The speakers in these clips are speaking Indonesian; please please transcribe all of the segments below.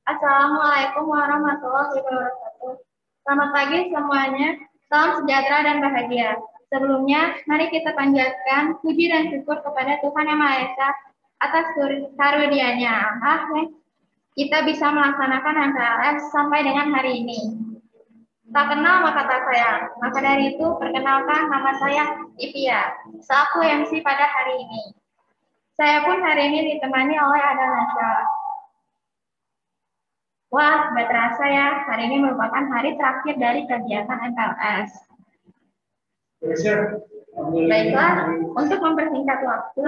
Assalamualaikum warahmatullahi wabarakatuh. Selamat pagi semuanya. Salam sejahtera dan bahagia. Sebelumnya, mari kita panjatkan puji dan syukur kepada Tuhan Yang Maha Esa atas karunia-Nya. Kita bisa melaksanakan MPLS sampai dengan hari ini. Tak kenal maka tak sayang. Maka dari itu, perkenalkan nama saya Ipia, selaku MC pada hari ini. Saya pun hari ini ditemani oleh Ada Nasya. Wah, nggak terasa ya, hari ini merupakan hari terakhir dari kegiatan MPLS. Baiklah, untuk mempersingkat waktu,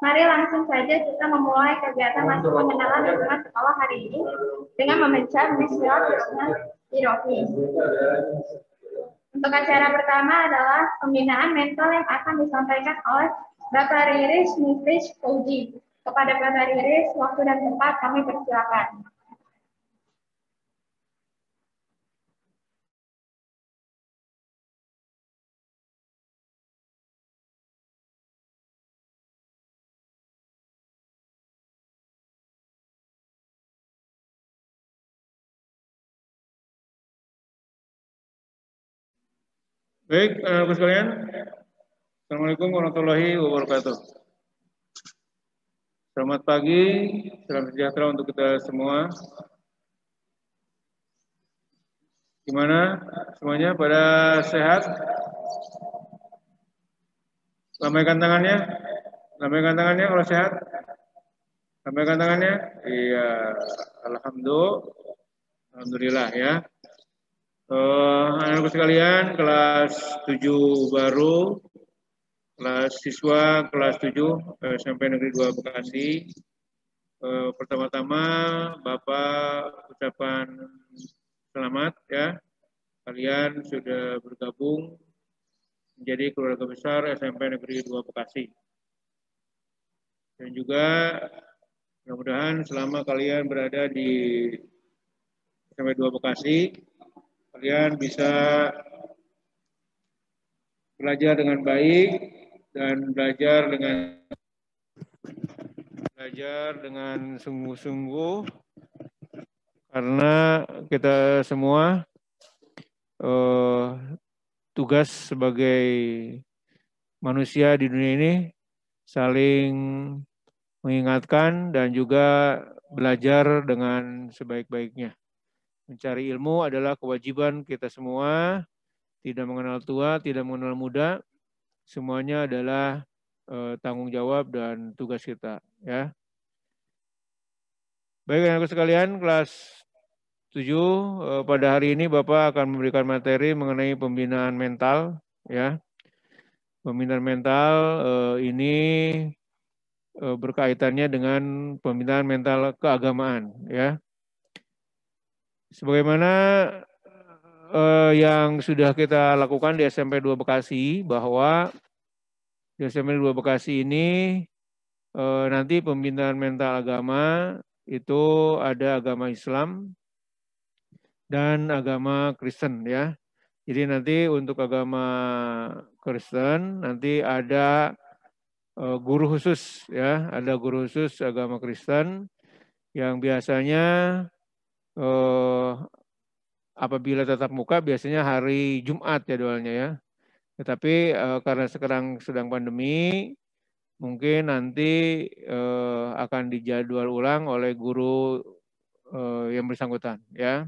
mari langsung saja kita memulai kegiatan masuk pengenalan lingkungan sekolah hari ini dengan membaca Bismillahirrahmanirrahim. Untuk acara pertama adalah pembinaan mental yang akan disampaikan oleh Bapak Riris Nifris Fauji. Kepada Bapak Riris, waktu dan tempat kami persilakan. Baik, anak-anak sekalian. Assalamualaikum warahmatullahi wabarakatuh. Selamat pagi, salam sejahtera untuk kita semua. Gimana semuanya, pada sehat? Lambaikan tangannya. Lambaikan tangannya kalau sehat. Lambaikan tangannya. Iya, alhamdulillah ya. Anak-anak sekalian, kelas 7 baru, kelas siswa kelas 7 SMP Negeri 2 Bekasi. Pertama-tama Bapak ucapan selamat ya. Kalian sudah bergabung menjadi keluarga besar SMP Negeri 2 Bekasi. Dan juga mudah-mudahan selama kalian berada di SMP 2 Bekasi, kalian bisa belajar dengan baik dan belajar dengan sungguh-sungguh, karena kita semua tugas sebagai manusia di dunia ini saling mengingatkan dan juga belajar dengan sebaik-baiknya. Mencari ilmu adalah kewajiban kita semua, tidak mengenal tua, tidak mengenal muda, semuanya adalah tanggung jawab dan tugas kita. Ya. Baik anak-anak sekalian, kelas 7 pada hari ini Bapak akan memberikan materi mengenai pembinaan mental. Ya. Pembinaan mental ini berkaitannya dengan pembinaan mental keagamaan. Ya. Sebagaimana yang sudah kita lakukan di SMP 2 Bekasi, bahwa di SMP 2 Bekasi ini nanti pembinaan mental agama itu ada agama Islam dan agama Kristen ya. Jadi nanti untuk agama Kristen nanti ada guru khusus ya, ada guru khusus agama Kristen yang biasanya apabila tatap muka biasanya hari Jumat jadwalnya ya. Tetapi karena sekarang sedang pandemi, mungkin nanti akan dijadwal ulang oleh guru yang bersangkutan ya.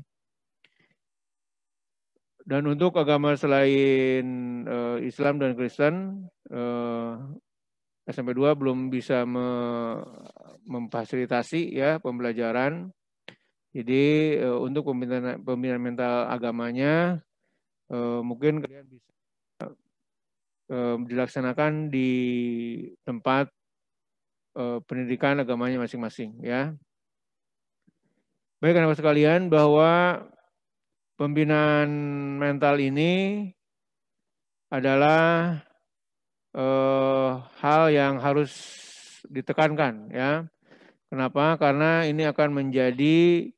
Dan untuk agama selain Islam dan Kristen, SMP 2 belum bisa memfasilitasi ya pembelajaran. Jadi untuk pembinaan mental agamanya mungkin kalian bisa dilaksanakan di tempat pendidikan agamanya masing-masing ya. Baik anak-anak sekalian, bahwa pembinaan mental ini adalah hal yang harus ditekankan ya. Kenapa? Karena ini akan menjadi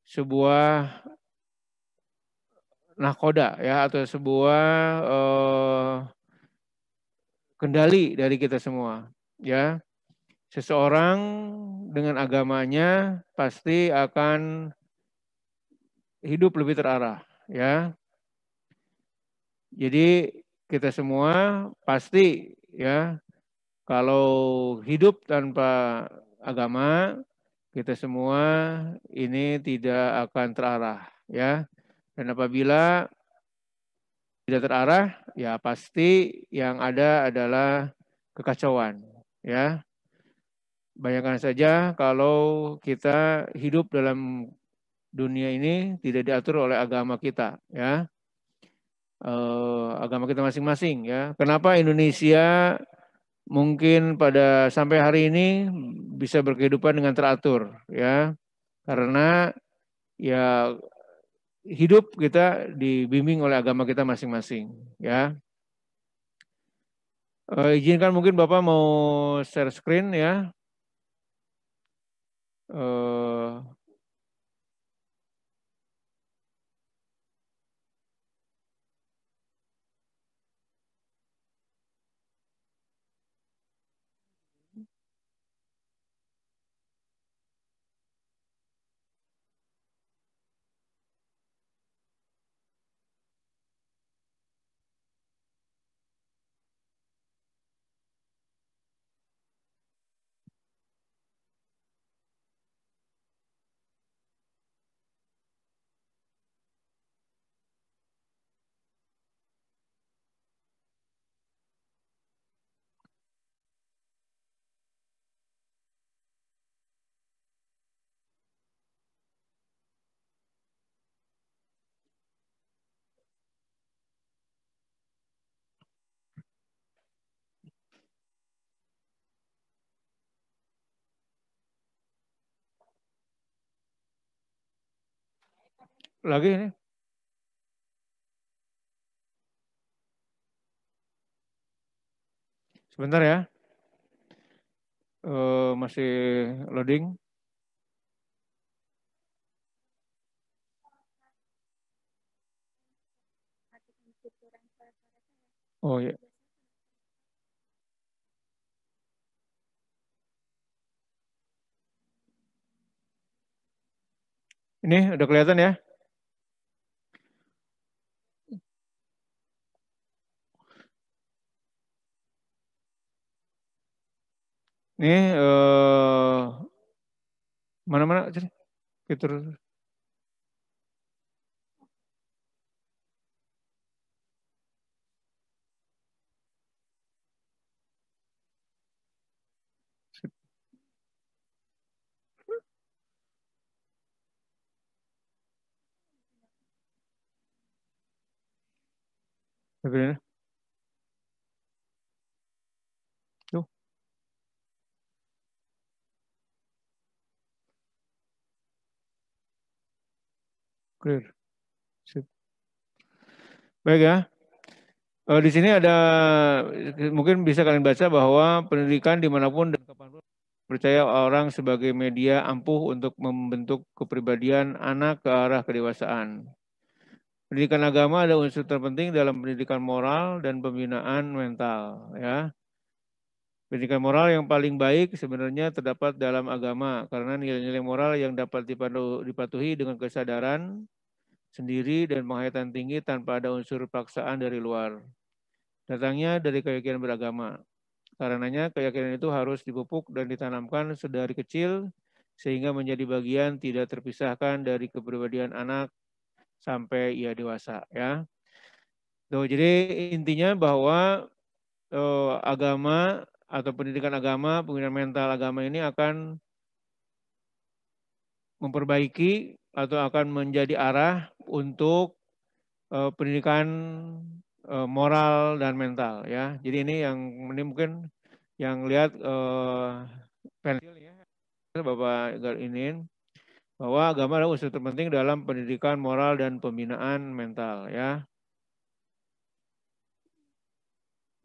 sebuah nahkoda ya, atau sebuah kendali dari kita semua ya. seseorang dengan agamanya pasti akan hidup lebih terarah, ya. Jadi kita semua pasti, ya, kalau hidup tanpa agama, kita semua ini tidak akan terarah, ya. Dan apabila tidak terarah, ya pasti yang ada adalah kekacauan, ya. Bayangkan saja kalau kita hidup dalam dunia ini tidak diatur oleh agama kita, ya. Agama kita masing-masing, ya. Kenapa Indonesia mungkin pada sampai hari ini bisa berkehidupan dengan teratur, ya. Karena ya hidup kita dibimbing oleh agama kita masing-masing, ya. Izinkan mungkin Bapak mau share screen, ya. Lagi ini. Sebentar ya. Masih loading. Oh ya. Ini udah kelihatan ya? Ini mana-mana fitur. Tuh. Clear. Sip. Baik ya. Di sini ada, mungkin bisa kalian baca bahwa pendidikan dimanapun dan kapanpun percaya orang sebagai media ampuh untuk membentuk kepribadian anak ke arah kedewasaan. Pendidikan agama ada unsur terpenting dalam pendidikan moral dan pembinaan mental, ya. Pendidikan moral yang paling baik sebenarnya terdapat dalam agama karena nilai-nilai moral yang dapat dipatuhi dengan kesadaran sendiri dan penghayatan tinggi tanpa ada unsur paksaan dari luar. Datangnya dari keyakinan beragama. Karenanya keyakinan itu harus dipupuk dan ditanamkan sedari kecil sehingga menjadi bagian tidak terpisahkan dari kepribadian anak sampai ia dewasa, ya. Tuh, jadi intinya bahwa agama atau pendidikan agama, pembinaan mental agama ini akan memperbaiki atau akan menjadi arah untuk pendidikan moral dan mental, ya. Jadi ini mungkin yang lihat pensil ya, Bapak ingin bahwa agama adalah unsur terpenting dalam pendidikan moral dan pembinaan mental, ya.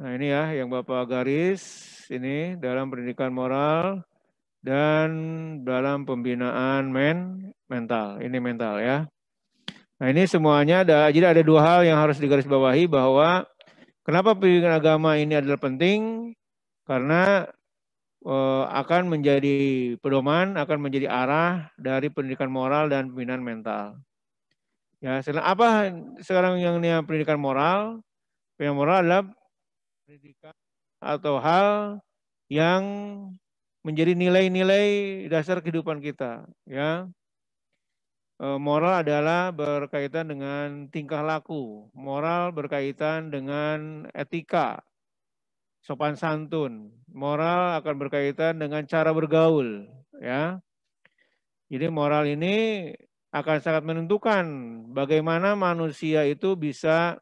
Nah ini ya yang Bapak garis ini dalam pendidikan moral dan dalam pembinaan mental. Ini mental ya. Nah ini semuanya jadi ada dua hal yang harus digarisbawahi bahwa kenapa pendidikan agama ini adalah penting karena akan menjadi pedoman, akan menjadi arah dari pendidikan moral dan pembinaan mental. Ya, apa sekarang yang namanya pendidikan moral? Pendidikan moral adalah pendidikan atau hal yang menjadi nilai-nilai dasar kehidupan kita. Ya, moral adalah berkaitan dengan tingkah laku, moral berkaitan dengan etika, sopan santun, moral akan berkaitan dengan cara bergaul. Ya, jadi moral ini akan sangat menentukan bagaimana manusia itu bisa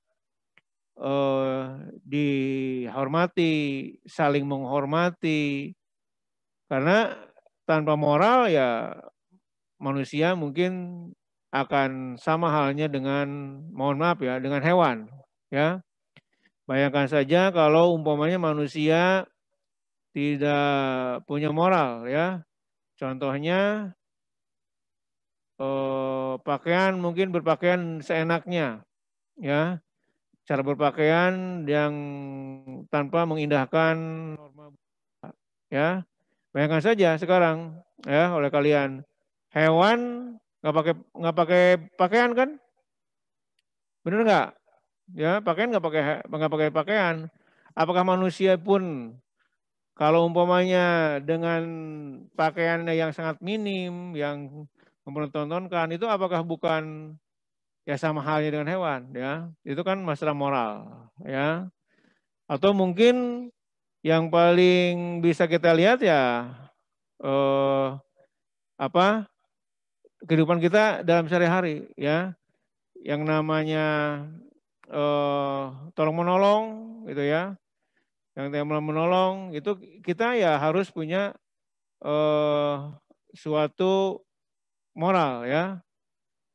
dihormati, saling menghormati. Karena tanpa moral ya manusia mungkin akan sama halnya dengan, mohon maaf ya, dengan hewan. Ya, bayangkan saja kalau umpamanya manusia tidak punya moral, ya. Contohnya pakaian, mungkin berpakaian seenaknya, ya. Cara berpakaian yang tanpa mengindahkan norma, ya. Bayangkan saja sekarang, ya, oleh kalian, hewan nggak pakai pakaian kan, benar nggak? Ya, pakaian nggak pakai pakaian. Apakah manusia pun kalau umpamanya dengan pakaiannya yang sangat minim, yang mempertontonkan, itu apakah bukan ya sama halnya dengan hewan, ya? Itu kan masalah moral, ya. Atau mungkin yang paling bisa kita lihat ya eh, apa kehidupan kita dalam sehari-hari, ya, yang namanya tolong menolong, gitu ya, yang menolong itu kita ya harus punya eh, suatu moral, ya.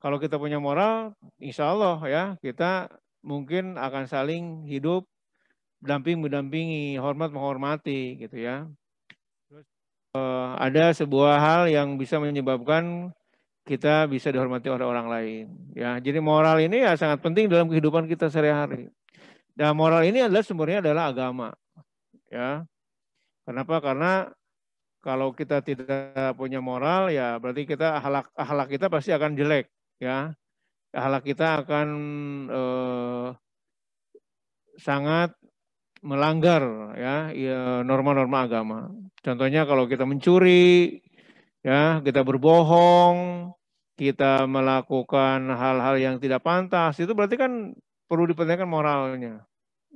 Kalau kita punya moral, insya Allah ya kita mungkin akan saling hidup mendampingi, hormat menghormati, gitu ya. Terus ada sebuah hal yang bisa menyebabkan kita bisa dihormati oleh orang lain. Ya, jadi moral ini ya sangat penting dalam kehidupan kita sehari-hari. Dan moral ini adalah sumbernya adalah agama. Ya, kenapa? Karena kalau kita tidak punya moral, ya berarti kita akhlak kita pasti akan jelek. Ya, akhlak kita akan sangat melanggar ya norma-norma agama. Contohnya kalau kita mencuri, ya kita berbohong, kita melakukan hal-hal yang tidak pantas, itu berarti kan perlu dipertanyakan moralnya,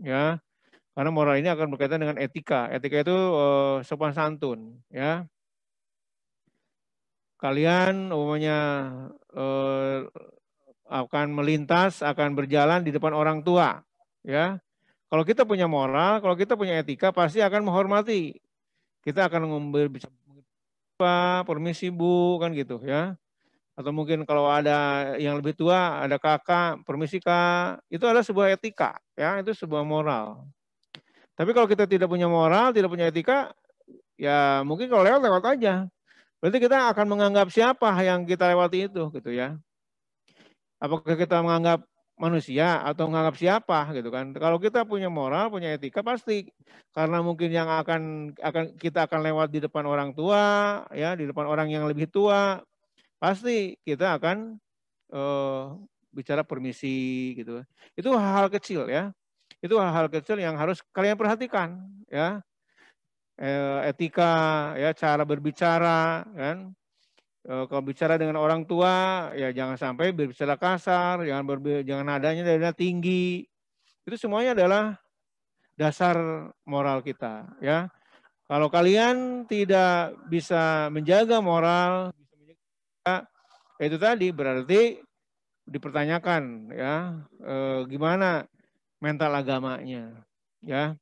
ya. Karena moral ini akan berkaitan dengan etika. Etika itu sopan santun, ya. Kalian umumnya akan melintas, akan berjalan di depan orang tua, ya. Kalau kita punya moral, kalau kita punya etika, pasti akan menghormati. Kita akan bisa permisi Bu, kan gitu ya. Atau mungkin kalau ada yang lebih tua, ada kakak, permisi Kak, itu adalah sebuah etika, ya, itu sebuah moral. Tapi kalau kita tidak punya moral, tidak punya etika, ya mungkin kalau lewat aja. Berarti kita akan menganggap siapa yang kita lewati itu, gitu ya. Apakah kita menganggap manusia atau menganggap siapa, gitu kan? Kalau kita punya moral, punya etika, pasti karena mungkin yang kita akan lewat di depan orang tua, ya, di depan orang yang lebih tua, pasti kita akan bicara permisi, gitu. Itu hal-hal kecil, ya. Itu hal-hal kecil yang harus kalian perhatikan, ya. Etika, ya, cara berbicara, kan. Kalau bicara dengan orang tua, ya jangan sampai berbicara kasar, jangan nadanya tinggi. Itu semuanya adalah dasar moral kita, ya. Kalau kalian tidak bisa menjaga moral, itu tadi berarti dipertanyakan, ya, gimana mental agamanya, ya.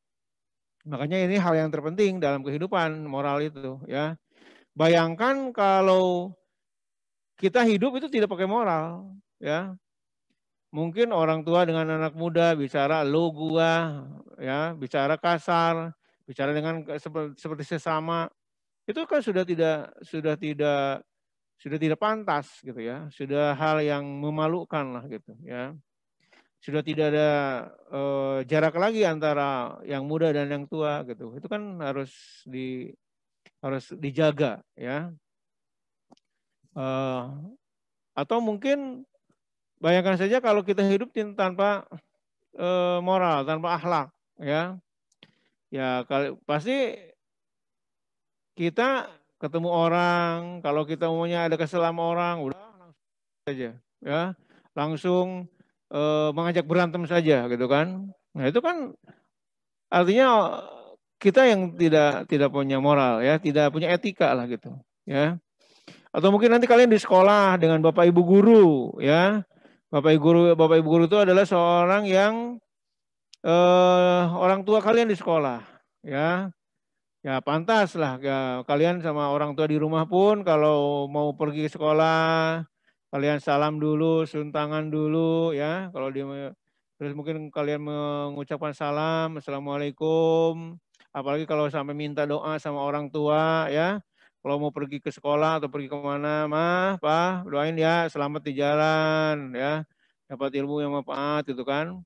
Makanya ini hal yang terpenting dalam kehidupan moral itu, ya. Bayangkan kalau kita hidup itu tidak pakai moral, ya. Mungkin orang tua dengan anak muda bicara lo gua, ya, bicara kasar, bicara dengan seperti sesama, itu kan sudah tidak pantas, gitu ya. Sudah hal yang memalukan lah, gitu ya. Sudah tidak ada jarak lagi antara yang muda dan yang tua, gitu. Itu kan harus harus dijaga ya. Atau mungkin bayangkan saja kalau kita hidup tanpa moral, tanpa akhlak ya. Ya pasti kita ketemu orang, kalau kita umumnya ada kesel sama orang, udah langsung saja ya, langsung mengajak berantem saja gitu kan. Nah itu kan artinya kita yang tidak punya moral ya, tidak punya etika lah gitu ya. Atau mungkin nanti kalian di sekolah dengan bapak ibu guru ya. Bapak ibu guru itu adalah seorang yang orang tua kalian di sekolah ya. Ya pantas lah ya, kalian sama orang tua di rumah pun kalau mau pergi ke sekolah kalian salam dulu, cium tangan dulu ya. Kalau dia terus mungkin kalian mengucapkan salam, assalamualaikum. Apalagi kalau sampai minta doa sama orang tua ya. Kalau mau pergi ke sekolah atau pergi kemana, mah, pak, doain ya selamat di jalan ya, dapat ilmu yang manfaat gitu kan.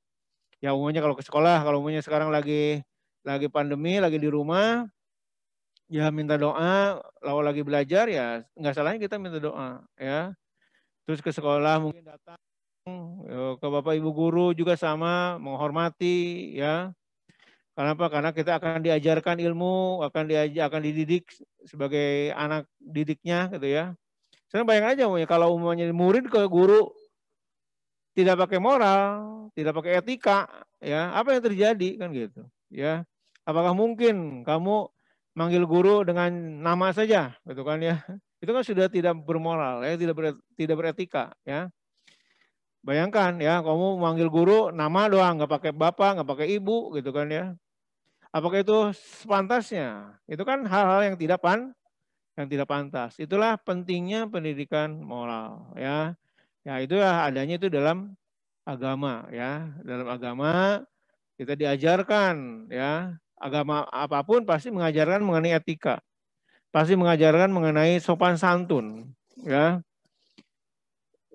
Ya umumnya kalau ke sekolah, kalau umumnya sekarang lagi pandemi, lagi di rumah. Ya minta doa, kalau lagi belajar ya nggak salahnya kita minta doa ya. Terus ke sekolah mungkin datang ke bapak ibu guru juga sama menghormati ya. Kenapa? Karena kita akan diajarkan ilmu, akan dididik sebagai anak didiknya gitu ya. Sekarang bayangkan aja kalau umumnya murid ke guru tidak pakai moral, tidak pakai etika ya, apa yang terjadi kan gitu ya. Apakah mungkin kamu manggil guru dengan nama saja gitu kan ya, itu kan sudah tidak bermoral ya, tidak beretika ya. Bayangkan ya, kamu manggil guru nama doang, nggak pakai bapak, nggak pakai ibu gitu kan ya. Apakah itu sepantasnya? Itu kan hal-hal yang tidak pantas. Itulah pentingnya pendidikan moral ya. Ya itu adanya itu dalam agama ya. Dalam agama kita diajarkan ya, agama apapun pasti mengajarkan mengenai etika. Pasti mengajarkan mengenai sopan santun ya.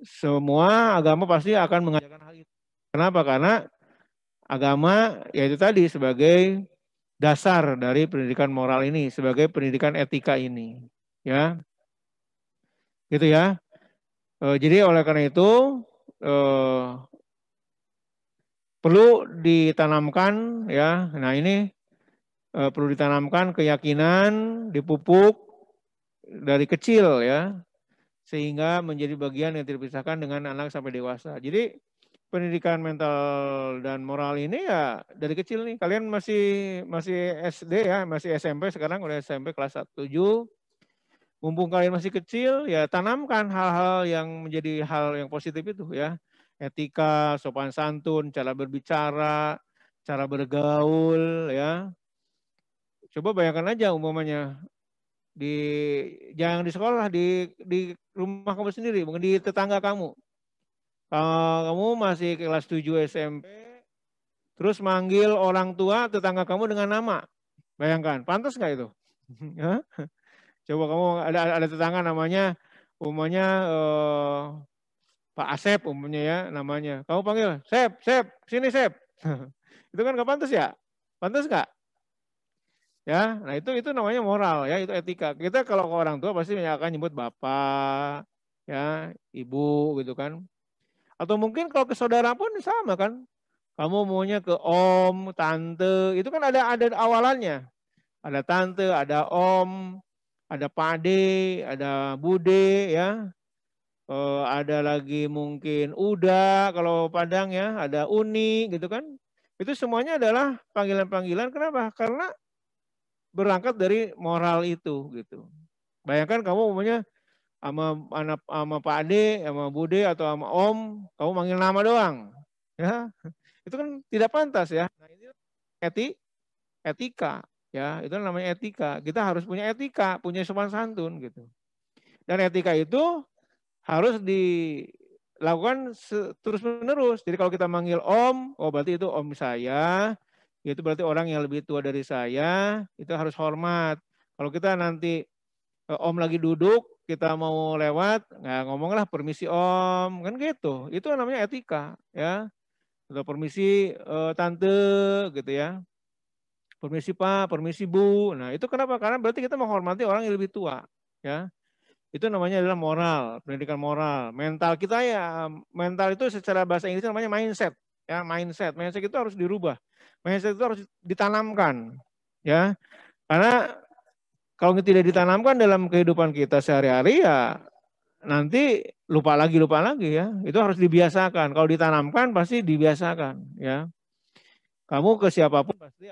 Semua agama pasti akan mengajarkan hal itu. Kenapa? Karena agama yaitu tadi sebagai dasar dari pendidikan moral ini, sebagai pendidikan etika ini. Ya. Gitu ya. Jadi oleh karena itu perlu ditanamkan ya. Nah, ini perlu ditanamkan keyakinan, dipupuk dari kecil ya, sehingga menjadi bagian yang terpisahkan dengan anak sampai dewasa. Jadi pendidikan mental dan moral ini ya dari kecil nih. Kalian masih SD ya, masih SMP, sekarang udah SMP kelas 7. Mumpung kalian masih kecil ya tanamkan hal-hal yang menjadi hal yang positif itu ya. Etika, sopan santun, cara berbicara, cara bergaul ya. Coba bayangkan aja umpamanya jangan di sekolah, di rumah kamu sendiri, mungkin di tetangga kamu. Kamu masih kelas 7 SMP, terus manggil orang tua tetangga kamu dengan nama. Bayangkan, pantas nggak itu? Coba kamu ada tetangga namanya, umumnya Pak Asep umumnya ya namanya. Kamu panggil, Sep, sini Sep. Itu kan nggak pantas ya? Pantas nggak? Ya, nah itu namanya moral ya, itu etika. Kita kalau ke orang tua pasti akan nyebut bapak, ya, ibu gitu kan. Atau mungkin kalau ke saudara pun sama kan. Kamu maunya ke om, tante, itu kan ada awalannya. Ada tante, ada om, ada pade, ada bude ya. Ada lagi mungkin uda kalau Padang ya, ada uni gitu kan. Itu semuanya adalah panggilan-panggilan. Kenapa? Karena berangkat dari moral itu gitu. Bayangkan kamu umumnya sama Pak Ade, sama Bude atau sama Om, kamu manggil nama doang. Ya. Itu kan tidak pantas ya. Nah, ini etika ya, itu namanya etika. Kita harus punya etika, punya sopan santun gitu. Dan etika itu harus dilakukan terus menerus. Jadi kalau kita manggil Om, oh berarti itu Om saya, itu berarti orang yang lebih tua dari saya, itu harus hormat. Kalau kita nanti Om lagi duduk, kita mau lewat, nggak ngomonglah permisi Om, kan gitu. Itu namanya etika, ya. Atau permisi tante, gitu ya. permisi Pak, permisi Bu. Nah, itu kenapa? Karena berarti kita menghormati orang yang lebih tua, ya. Itu namanya adalah moral, pendidikan moral. Mental kita ya, mental itu secara bahasa Inggris namanya mindset, ya, mindset. Mindset itu harus dirubah. Mindset itu harus ditanamkan, ya. Karena kalau tidak ditanamkan dalam kehidupan kita sehari-hari ya nanti lupa lagi ya. Itu harus dibiasakan. Kalau ditanamkan pasti dibiasakan, ya. Kamu ke siapapun pasti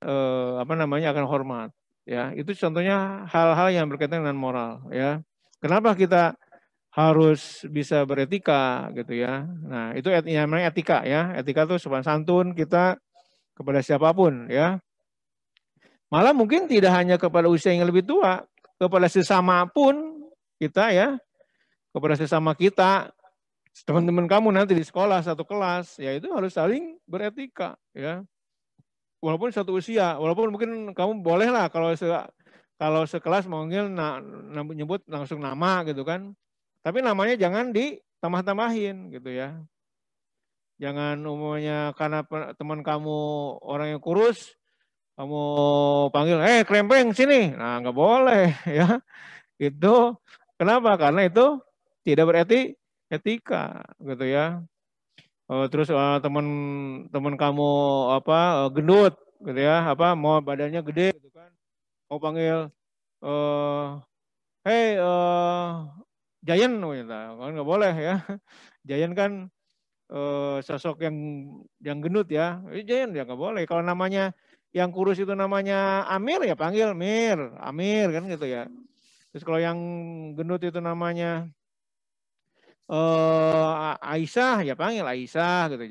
akan hormat, ya. Itu contohnya hal-hal yang berkaitan dengan moral, ya. Kenapa kita harus bisa beretika gitu ya. Nah, itu namanya etika ya. Etika itu sopan santun kita kepada siapapun ya. Malah mungkin tidak hanya kepada usia yang lebih tua, kepada sesama pun kita ya, kepada sesama kita, teman-teman kamu nanti di sekolah satu kelas, ya itu harus saling beretika ya. Walaupun satu usia, walaupun mungkin kamu boleh lah kalau sekelas manggil nyebut langsung nama gitu kan. Tapi namanya jangan ditambah-tambahin gitu ya. Jangan umumnya karena teman kamu orang yang kurus, kamu panggil, krempeng sini. Nah, nggak boleh ya. Itu kenapa? Karena itu tidak etika gitu ya. Terus teman kamu gendut gitu ya, mau badannya gede gitu kan. Mau panggil Giant kan nggak boleh ya. Giant kan sosok yang gendut ya. Giant ya nggak boleh. Kalau namanya yang kurus itu namanya Amir ya panggil Mir, Amir kan gitu ya. Terus kalau yang gendut itu namanya Aisyah ya panggil Aisyah gitu.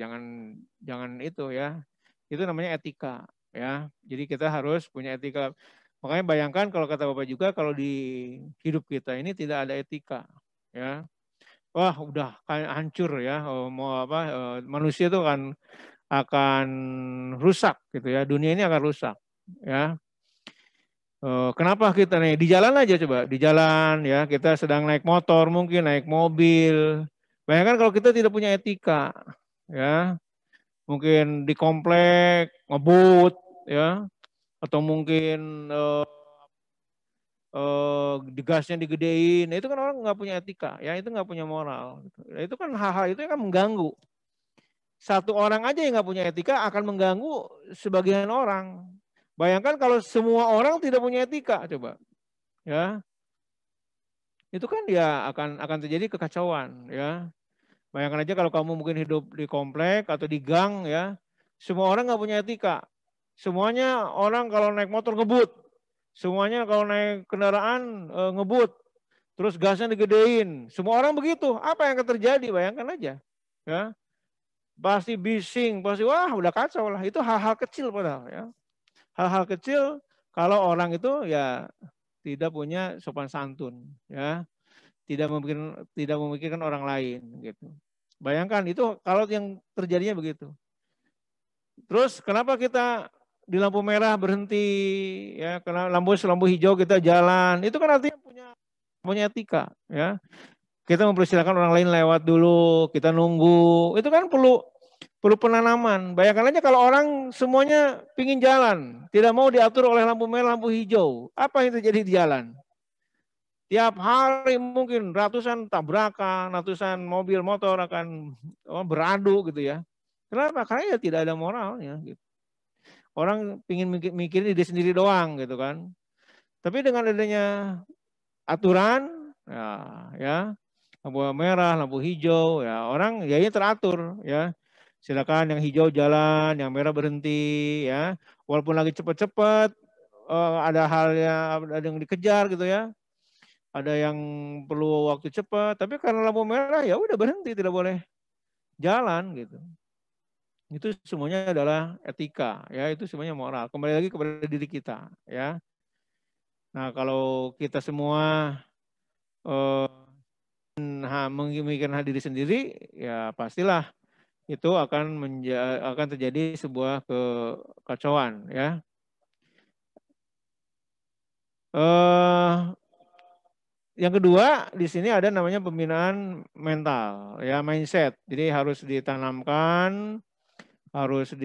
Jangan itu ya. Itu namanya etika ya. Jadi kita harus punya etika. Makanya bayangkan kalau kata Bapak juga kalau di hidup kita ini tidak ada etika ya. Wah, udah kayak hancur ya. Mau manusia itu akan rusak gitu ya. Dunia ini akan rusak ya. Kenapa kita nih di jalan aja coba, di jalan ya, kita sedang naik motor mungkin naik mobil. Bayangkan kalau kita tidak punya etika ya. Mungkin di komplek ngebut ya, atau mungkin di gasnya digedein, itu kan orang nggak punya etika, ya itu nggak punya moral. Itu kan hal-hal itu kan mengganggu. Satu orang aja yang nggak punya etika akan mengganggu sebagian orang. Bayangkan kalau semua orang tidak punya etika, coba, ya, itu kan ya akan terjadi kekacauan, ya. Bayangkan aja kalau kamu mungkin hidup di komplek atau di gang, ya, semua orang nggak punya etika. Semuanya orang kalau naik motor ngebut, semuanya kalau naik kendaraan ngebut, terus gasnya digedein. Semua orang begitu. Apa yang akan terjadi? Bayangkan aja. Ya. Pasti bising, pasti wah udah kacau lah. Itu hal-hal kecil padahal ya. Hal-hal kecil kalau orang itu ya tidak punya sopan santun ya. Tidak memikirkan orang lain gitu. Bayangkan itu kalau yang terjadinya begitu. Terus kenapa kita di lampu merah berhenti ya, karena lampu hijau kita jalan. Itu kan artinya punya etika ya. Kita mempersilahkan orang lain lewat dulu, kita nunggu. Itu kan perlu penanaman. Bayangkan aja kalau orang semuanya pingin jalan, tidak mau diatur oleh lampu merah, lampu hijau. Apa yang terjadi di jalan? Tiap hari mungkin ratusan tabrakan, ratusan mobil motor akan beradu gitu ya. Kenapa? Karena ya tidak ada moralnya. Gitu. Orang pingin mikirin diri sendiri doang gitu kan. Tapi dengan adanya aturan, ya lampu merah, lampu hijau, ya orang ya ini teratur ya. Silakan yang hijau jalan, yang merah berhenti ya. Walaupun lagi cepat-cepat, ada yang dikejar gitu ya. Ada yang perlu waktu cepat, tapi karena lampu merah ya udah berhenti, tidak boleh jalan gitu. Itu semuanya adalah etika ya, itu semuanya moral. Kembali lagi kepada diri kita ya. Nah, kalau kita semua memikirkan diri sendiri, ya pastilah itu akan terjadi sebuah kekacauan ya. Yang kedua di sini ada namanya pembinaan mental ya, mindset. Jadi harus ditanamkan, harus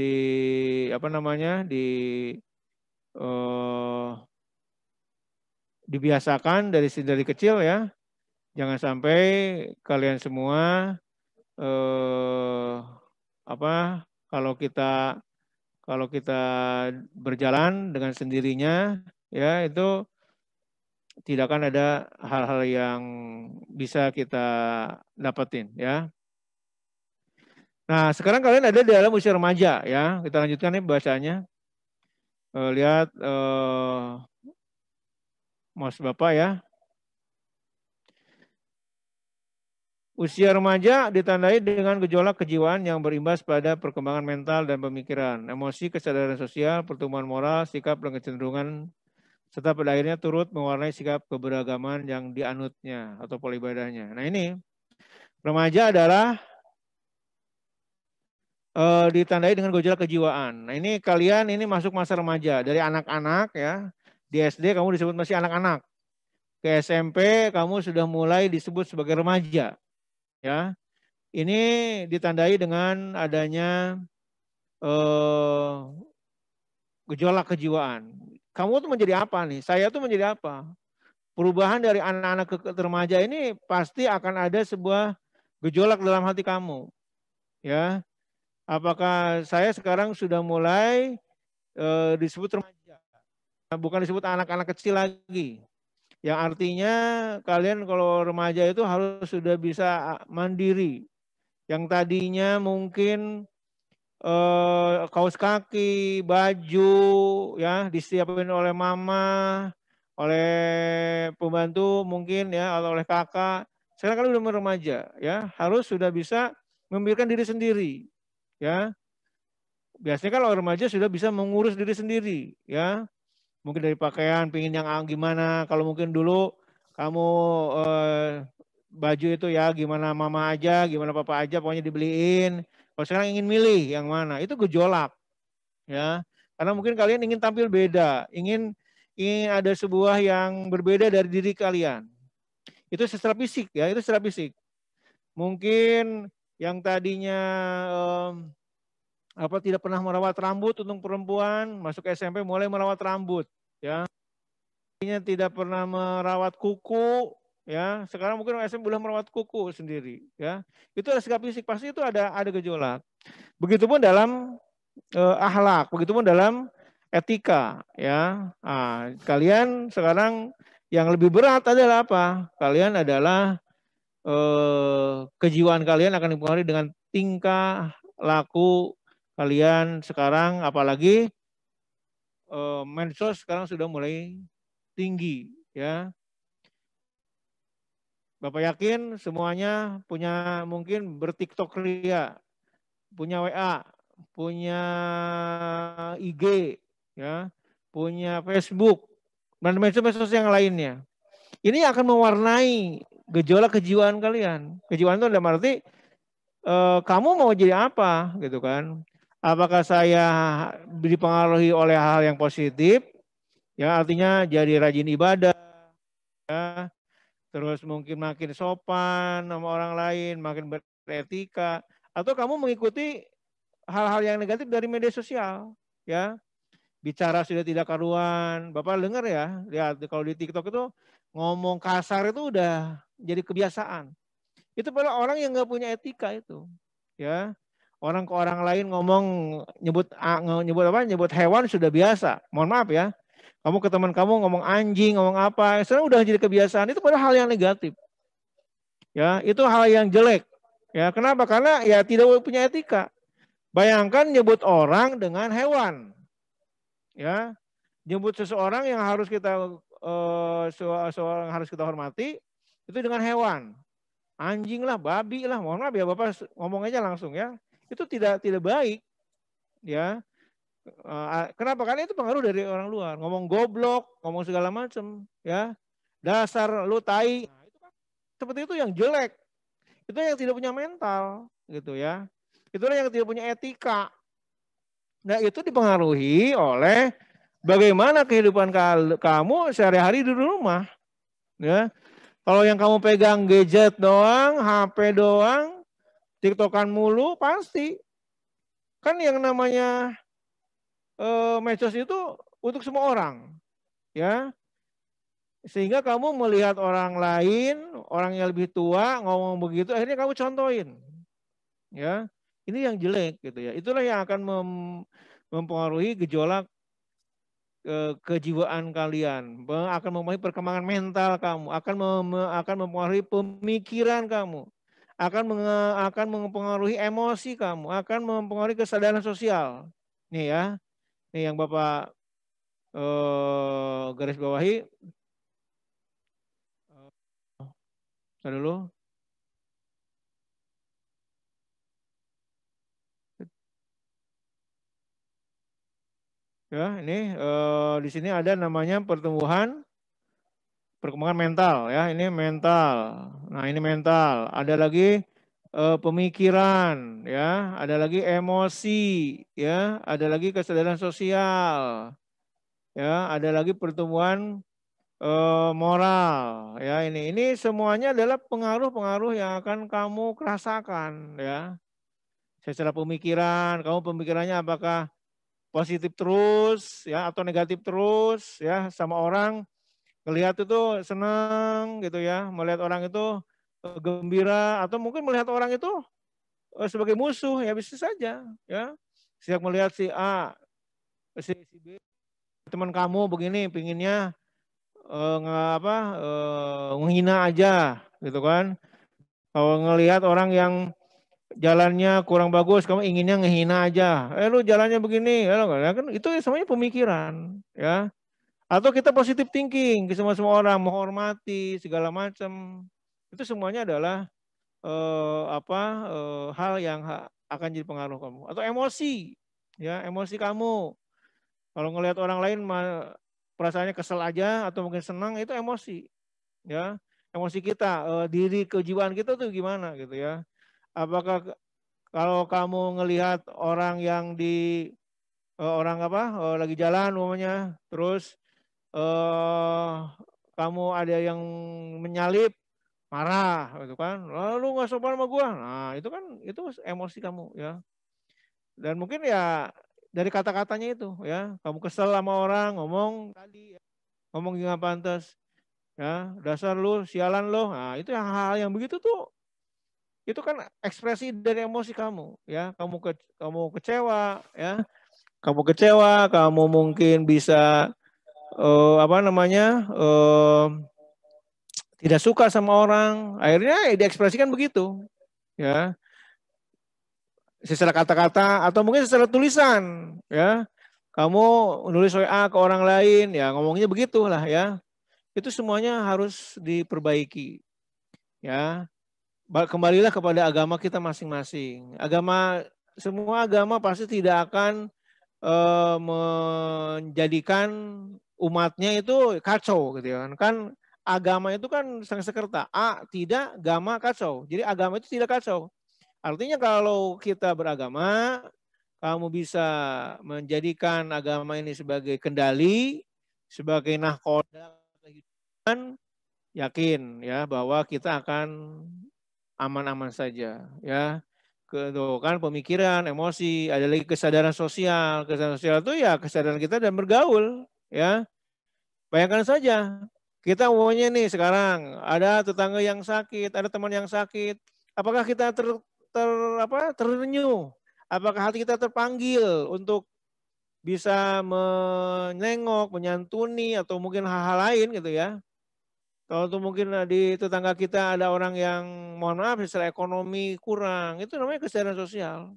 dibiasakan dari kecil ya. Jangan sampai kalian semua kalau kita berjalan dengan sendirinya ya itu tidak akan ada hal-hal yang bisa kita dapetin ya. Nah, sekarang kalian ada di dalam usia remaja ya. Kita lanjutkan nih bacanya. Lihat mouse Bapak ya. Usia remaja ditandai dengan gejolak kejiwaan yang berimbas pada perkembangan mental dan pemikiran, emosi, kesadaran sosial, pertumbuhan moral, sikap dan kecenderungan, serta pada akhirnya turut mewarnai sikap keberagaman yang dianutnya atau pola ibadahnya. Nah ini, remaja adalah ditandai dengan gejolak kejiwaan. Nah ini kalian ini masuk masa remaja, dari anak-anak ya, di SD kamu disebut masih anak-anak, ke SMP kamu sudah mulai disebut sebagai remaja, ya. Ini ditandai dengan adanya gejolak kejiwaan. Kamu tuh menjadi apa nih? Saya tuh menjadi apa? Perubahan dari anak-anak ke remaja ini pasti akan ada sebuah gejolak dalam hati kamu. Ya. Apakah saya sekarang sudah mulai disebut remaja? Bukan disebut anak-anak kecil lagi. Yang artinya kalian kalau remaja itu harus sudah bisa mandiri. Yang tadinya mungkin kaos kaki, baju, ya disiapin oleh mama, oleh pembantu mungkin ya, atau oleh kakak. Sekarang kalian udah remaja, ya harus sudah bisa memikirkan diri sendiri, ya. Biasanya kalau remaja sudah bisa mengurus diri sendiri, ya. Mungkin dari pakaian, pingin yang gimana. Kalau mungkin dulu kamu baju itu ya gimana mama aja, gimana papa aja, pokoknya dibeliin. Kalau sekarang ingin milih yang mana, itu gejolak, ya. Karena mungkin kalian ingin tampil beda, ingin ada sebuah yang berbeda dari diri kalian. Itu secara fisik, ya, itu secara fisik. Mungkin yang tadinya tidak pernah merawat rambut untuk perempuan, masuk SMP mulai merawat rambut, ya. Tidak pernah merawat kuku, ya. Sekarang mungkin SMP boleh merawat kuku sendiri, ya. Itu ada sikap fisik, pasti itu ada gejolak. Begitupun dalam akhlak, begitupun dalam etika, ya. Nah, kalian sekarang yang lebih berat adalah apa? Kalian adalah kejiwaan kalian akan dipengaruhi dengan tingkah laku kalian sekarang, apalagi medsos sekarang sudah mulai tinggi, ya. Bapak yakin semuanya punya mungkin berTikTok ria, punya WA, punya IG, ya, punya Facebook, dan medsos yang lainnya. Ini akan mewarnai gejolak kejiwaan kalian. Kejiwaan itu dalam arti kamu mau jadi apa, gitu kan? Apakah saya dipengaruhi oleh hal yang positif, ya artinya jadi rajin ibadah, ya, terus mungkin makin sopan sama orang lain, makin beretika, atau kamu mengikuti hal-hal yang negatif dari media sosial, ya. Bicara sudah tidak karuan, Bapak dengar ya, lihat kalau di TikTok itu ngomong kasar itu udah jadi kebiasaan. Itu pada orang yang nggak punya etika itu, ya. Orang ke orang lain ngomong nyebut hewan sudah biasa. Mohon maaf ya. Kamu ke teman kamu ngomong anjing, ngomong apa, sekarang udah jadi kebiasaan. Itu pada hal yang negatif. Ya, itu hal yang jelek. Ya, kenapa? Karena ya tidak punya etika. Bayangkan nyebut orang dengan hewan. Ya, nyebut seseorang yang harus kita seorang harus kita hormati itu dengan hewan. Anjing lah, babi lah, mohon maaf ya Bapak ngomong aja langsung ya. Itu tidak baik, ya. Kenapa? Karena itu pengaruh dari orang luar. Ngomong goblok, ngomong segala macam, ya. Dasar lu tai. Nah, seperti itu yang jelek. Itu yang tidak punya mental, gitu ya. Itulah yang tidak punya etika. Nah, itu dipengaruhi oleh bagaimana kehidupan kamu sehari-hari di rumah, ya. Kalau yang kamu pegang gadget doang, HP doang, TikTokan mulu, pasti. Kan yang namanya medsos itu untuk semua orang, ya. Sehingga kamu melihat orang lain, orang yang lebih tua ngomong begitu, akhirnya kamu contohin, ya. Ini yang jelek gitu ya. Itulah yang akan mempengaruhi gejolak kejiwaan kalian, akan mempengaruhi perkembangan mental kamu, akan mempengaruhi pemikiran kamu, akan mempengaruhi emosi kamu, akan mempengaruhi kesadaran sosial. Nih ya, nih yang Bapak garis bawahi. Dulu. Ya, ini di sini ada namanya perkembangan mental ya, ini mental. Nah, ini mental. Ada lagi pemikiran ya, ada lagi emosi ya, ada lagi kesadaran sosial. Ya, ada lagi pertumbuhan moral ya, ini semuanya adalah pengaruh-pengaruh yang akan kamu rasakan ya. Secara pemikiran, kamu pemikirannya apakah positif terus ya atau negatif terus ya, sama orang melihat itu senang gitu ya, melihat orang itu gembira, atau mungkin melihat orang itu sebagai musuh ya, bisa saja ya. Setiap melihat si A, si B, teman kamu begini, pinginnya menghina aja gitu kan. Kalau ngelihat orang yang jalannya kurang bagus, kamu inginnya ngehina aja. Lu jalannya begini, kan itu semuanya pemikiran, ya. Atau kita positive thinking, ke semua orang, menghormati segala macam. Itu semuanya adalah hal yang akan jadi pengaruh kamu. Atau emosi, ya, emosi kamu. Kalau ngelihat orang lain perasaannya kesel aja atau mungkin senang, itu emosi, ya. Emosi kita, diri kejiwaan kita tuh gimana gitu ya. Apakah kalau kamu ngelihat orang yang lagi jalan umumnya, terus kamu ada yang menyalip, marah gitu kan, lalu nggak sopan sama gua. Nah, itu kan itu emosi kamu ya. Dan mungkin ya dari kata-katanya itu ya, kamu kesel sama orang, ngomong tadi ya, ngomong nggak pantas ya, dasar lu, sialan lu. Nah, itu hal-hal yang begitu tuh, itu kan ekspresi dari emosi kamu ya. Kamu kecewa ya, kamu mungkin bisa tidak suka sama orang, akhirnya diekspresikan begitu ya, secara kata-kata atau mungkin secara tulisan ya. Kamu nulis WA ke orang lain ya, ngomongnya begitulah ya. Itu semuanya harus diperbaiki ya. Kembalilah kepada agama kita masing-masing. Semua agama pasti tidak akan menjadikan umatnya itu kacau gitu ya. Kan agama itu kan sang sekerta. Tidak, agama kacau. Jadi agama itu tidak kacau. Artinya kalau kita beragama, kamu bisa menjadikan agama ini sebagai kendali, sebagai nahkoda kehidupan, yakin ya bahwa kita akan aman-aman saja ya. Kan pemikiran, emosi, ada lagi kesadaran sosial. Kesadaran sosial itu ya kesadaran kita dan bergaul ya. Bayangkan saja, kita umumnya nih sekarang ada tetangga yang sakit, ada teman yang sakit. Apakah kita terenyuh? Apakah hati kita terpanggil untuk bisa menengok, menyantuni, atau mungkin hal-hal lain gitu ya? Kalau tuh mungkin di tetangga kita ada orang yang mohon maaf secara ekonomi kurang, itu namanya kesadaran sosial.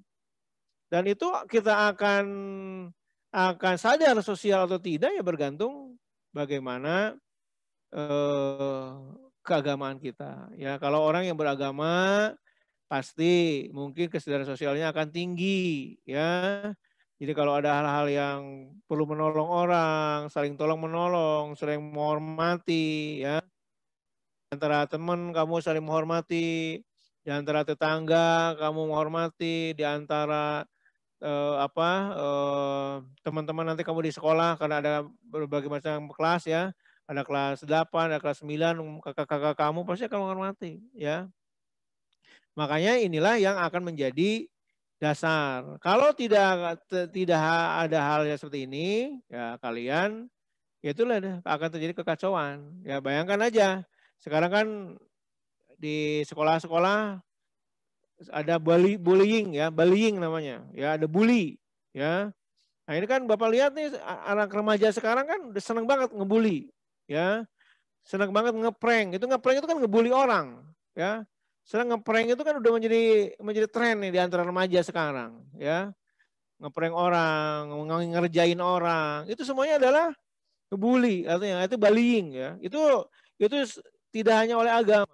Dan itu kita akan sadar sosial atau tidak ya bergantung bagaimana keagamaan kita. Ya, kalau orang yang beragama pasti mungkin kesadaran sosialnya akan tinggi ya. Jadi kalau ada hal-hal yang perlu menolong orang, saling tolong menolong, saling menghormati ya. Antara teman kamu saling menghormati, di antara tetangga kamu menghormati, di antara teman-teman nanti kamu di sekolah karena ada berbagai macam kelas ya, ada kelas 8, ada kelas 9, kakak-kakak kamu pasti akan menghormati ya. Makanya inilah yang akan menjadi dasar. Kalau tidak ada hal yang seperti ini, ya kalian ya itulah akan terjadi kekacauan. Ya bayangkan aja, sekarang kan di sekolah-sekolah ada bullying ya, bullying namanya. Ya ada bully, ya. Nah ini kan Bapak lihat nih anak remaja sekarang kan udah seneng banget ngebully, ya. Seneng banget ngeprank. Itu ngeprank itu kan ngebully orang, ya. Senang ngeprank itu kan udah menjadi tren nih di antara remaja sekarang, ya. Ngeprank orang, ngerjain orang, itu semuanya adalah ngebully, artinya itu bullying ya. Itu tidak hanya oleh agama,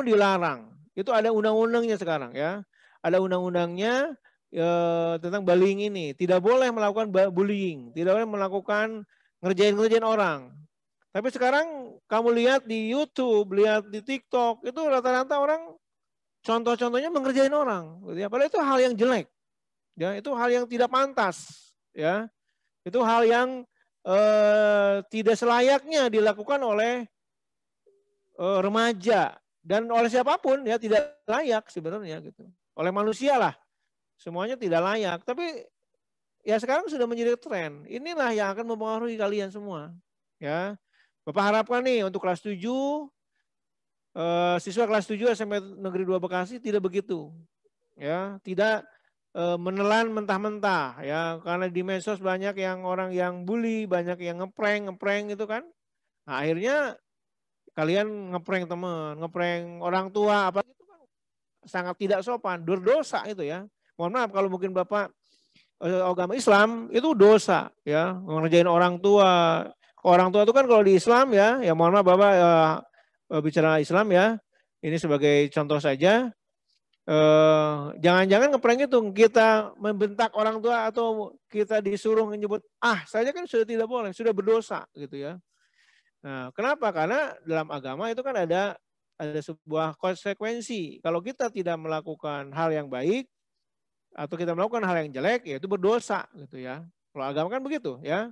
dilarang. Itu ada undang-undangnya sekarang ya. Ada undang-undangnya tentang bullying ini. Tidak boleh melakukan bullying, tidak boleh melakukan ngerjain orang. Tapi sekarang kamu lihat di YouTube, lihat di TikTok, itu rata-rata orang contoh-contohnya mengerjain orang. Gitu ya. Padahal itu hal yang jelek. Ya, itu hal yang tidak pantas. Ya, itu hal yang tidak selayaknya dilakukan oleh remaja dan oleh siapapun ya tidak layak sebenarnya gitu. Oleh manusia lah semuanya tidak layak. Tapi ya sekarang sudah menjadi tren. Inilah yang akan mempengaruhi kalian semua. Ya, Bapak harapkan nih untuk kelas 7 siswa kelas 7 SMP Negeri 2 Bekasi tidak begitu. Ya, tidak menelan mentah-mentah ya karena di medsos banyak yang orang yang bully, banyak yang ngeprank itu kan. Nah, akhirnya kalian ngeprank teman, ngeprank orang tua apa itu kan sangat tidak sopan, berdosa itu ya. Mohon maaf kalau mungkin Bapak agama Islam itu dosa ya, ngerjain orang tua. Orang tua itu kan kalau di Islam ya, ya mohon maaf Bapak bicara Islam ya. Ini sebagai contoh saja. Jangan-jangan ngeprank itu kita membentak orang tua atau kita disuruh menyebut saja kan sudah tidak boleh, sudah berdosa gitu ya. Nah, kenapa? Karena dalam agama itu kan ada sebuah konsekuensi. Kalau kita tidak melakukan hal yang baik atau kita melakukan hal yang jelek, ya itu berdosa gitu ya. Kalau agama kan begitu ya.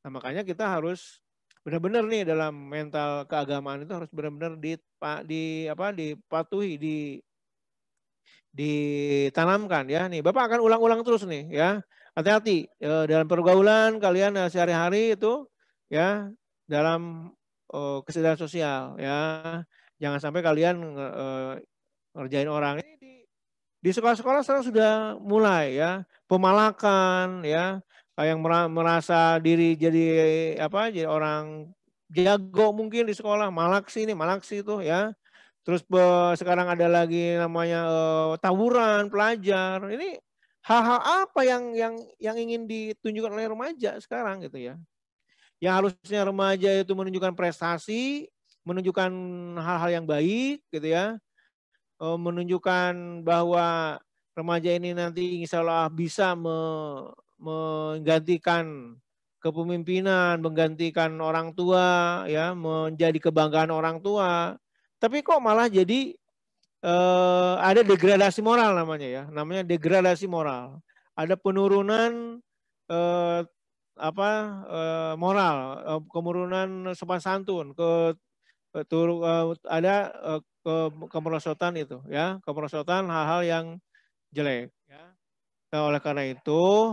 Nah, makanya kita harus benar-benar nih dalam mental keagamaan itu harus benar-benar dipatuhi, ditanamkan ya. Nih, Bapak akan ulang-ulang terus nih ya. Hati-hati dalam pergaulan kalian sehari-hari itu ya dalam kesadaran sosial ya. Jangan sampai kalian ngerjain orang. Ini di sekolah-sekolah sekarang sudah mulai ya pemalakan ya. Yang merasa diri jadi jadi orang jago mungkin di sekolah, malaksi ini, malaksi itu ya. Terus sekarang ada lagi namanya tawuran pelajar. Ini hal-hal apa yang ingin ditunjukkan oleh remaja sekarang gitu ya. Yang harusnya remaja itu menunjukkan prestasi, menunjukkan hal-hal yang baik gitu ya. Menunjukkan bahwa remaja ini nanti insya Allah bisa menggantikan kepemimpinan, menggantikan orang tua, ya, menjadi kebanggaan orang tua. Tapi kok malah jadi ada degradasi moral namanya degradasi moral. Ada penurunan moral, penurunan sopan santun, ada kemerosotan itu, ya, kemerosotan hal-hal yang jelek. Ya. Nah, oleh karena itu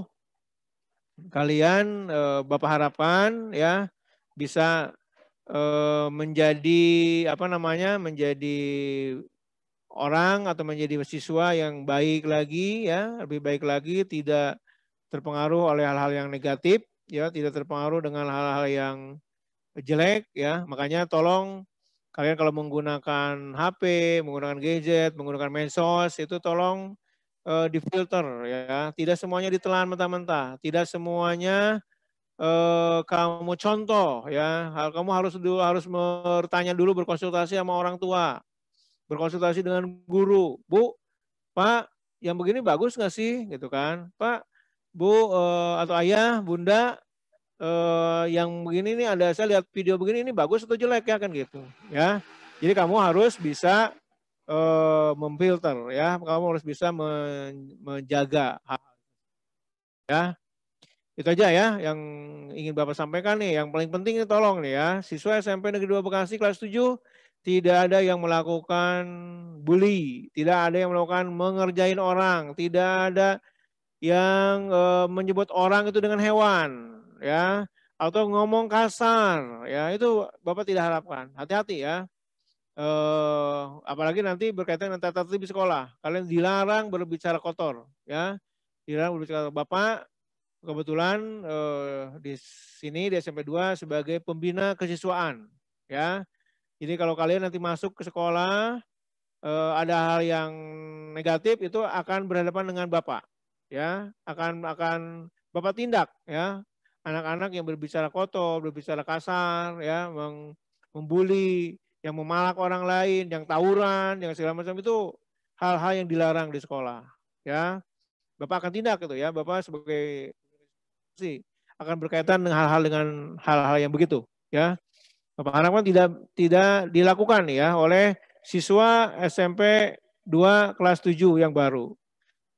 kalian Bapak harapkan ya bisa menjadi menjadi orang atau menjadi siswa yang baik lagi ya, lebih baik lagi, tidak terpengaruh oleh hal-hal yang negatif ya, tidak terpengaruh dengan hal-hal yang jelek ya. Makanya tolong kalian kalau menggunakan HP, menggunakan gadget, menggunakan medsos itu tolong difilter ya. Tidak semuanya ditelan mentah-mentah, tidak semuanya kamu contoh ya. Kamu harus bertanya dulu, berkonsultasi sama orang tua, berkonsultasi dengan guru. Bu, Pak, yang begini bagus nggak sih, gitu kan? Pak, Bu, atau ayah, bunda, yang begini nih saya lihat video begini ini bagus atau jelek ya kan gitu, ya. Jadi kamu harus bisa memfilter ya, kamu harus bisa menjaga ya. Itu aja ya yang ingin Bapak sampaikan nih. Yang paling penting ini tolong nih ya, siswa SMP Negeri 2 Bekasi kelas 7 tidak ada yang melakukan bully, tidak ada yang melakukan mengerjain orang, tidak ada yang menyebut orang itu dengan hewan, ya, atau ngomong kasar, ya, itu Bapak tidak harapkan. Hati-hati ya. Apalagi nanti berkaitan dengan tata tertib di sekolah. Kalian dilarang berbicara kotor, ya. Dilarang berbicara. Bapak kebetulan di sini di SMP 2 sebagai pembina kesiswaan, ya. Jadi kalau kalian nanti masuk ke sekolah ada hal yang negatif itu akan berhadapan dengan Bapak, ya. Akan Bapak tindak, ya. Anak-anak yang berbicara kotor, berbicara kasar, ya, membuli, yang memalak orang lain, yang tawuran, yang segala macam itu hal-hal yang dilarang di sekolah, ya. Bapak akan tindak itu, ya. Bapak sebagai akan berkaitan dengan hal-hal yang begitu, ya. Bapak harapkan tidak dilakukan ya oleh siswa SMP 2 kelas 7 yang baru.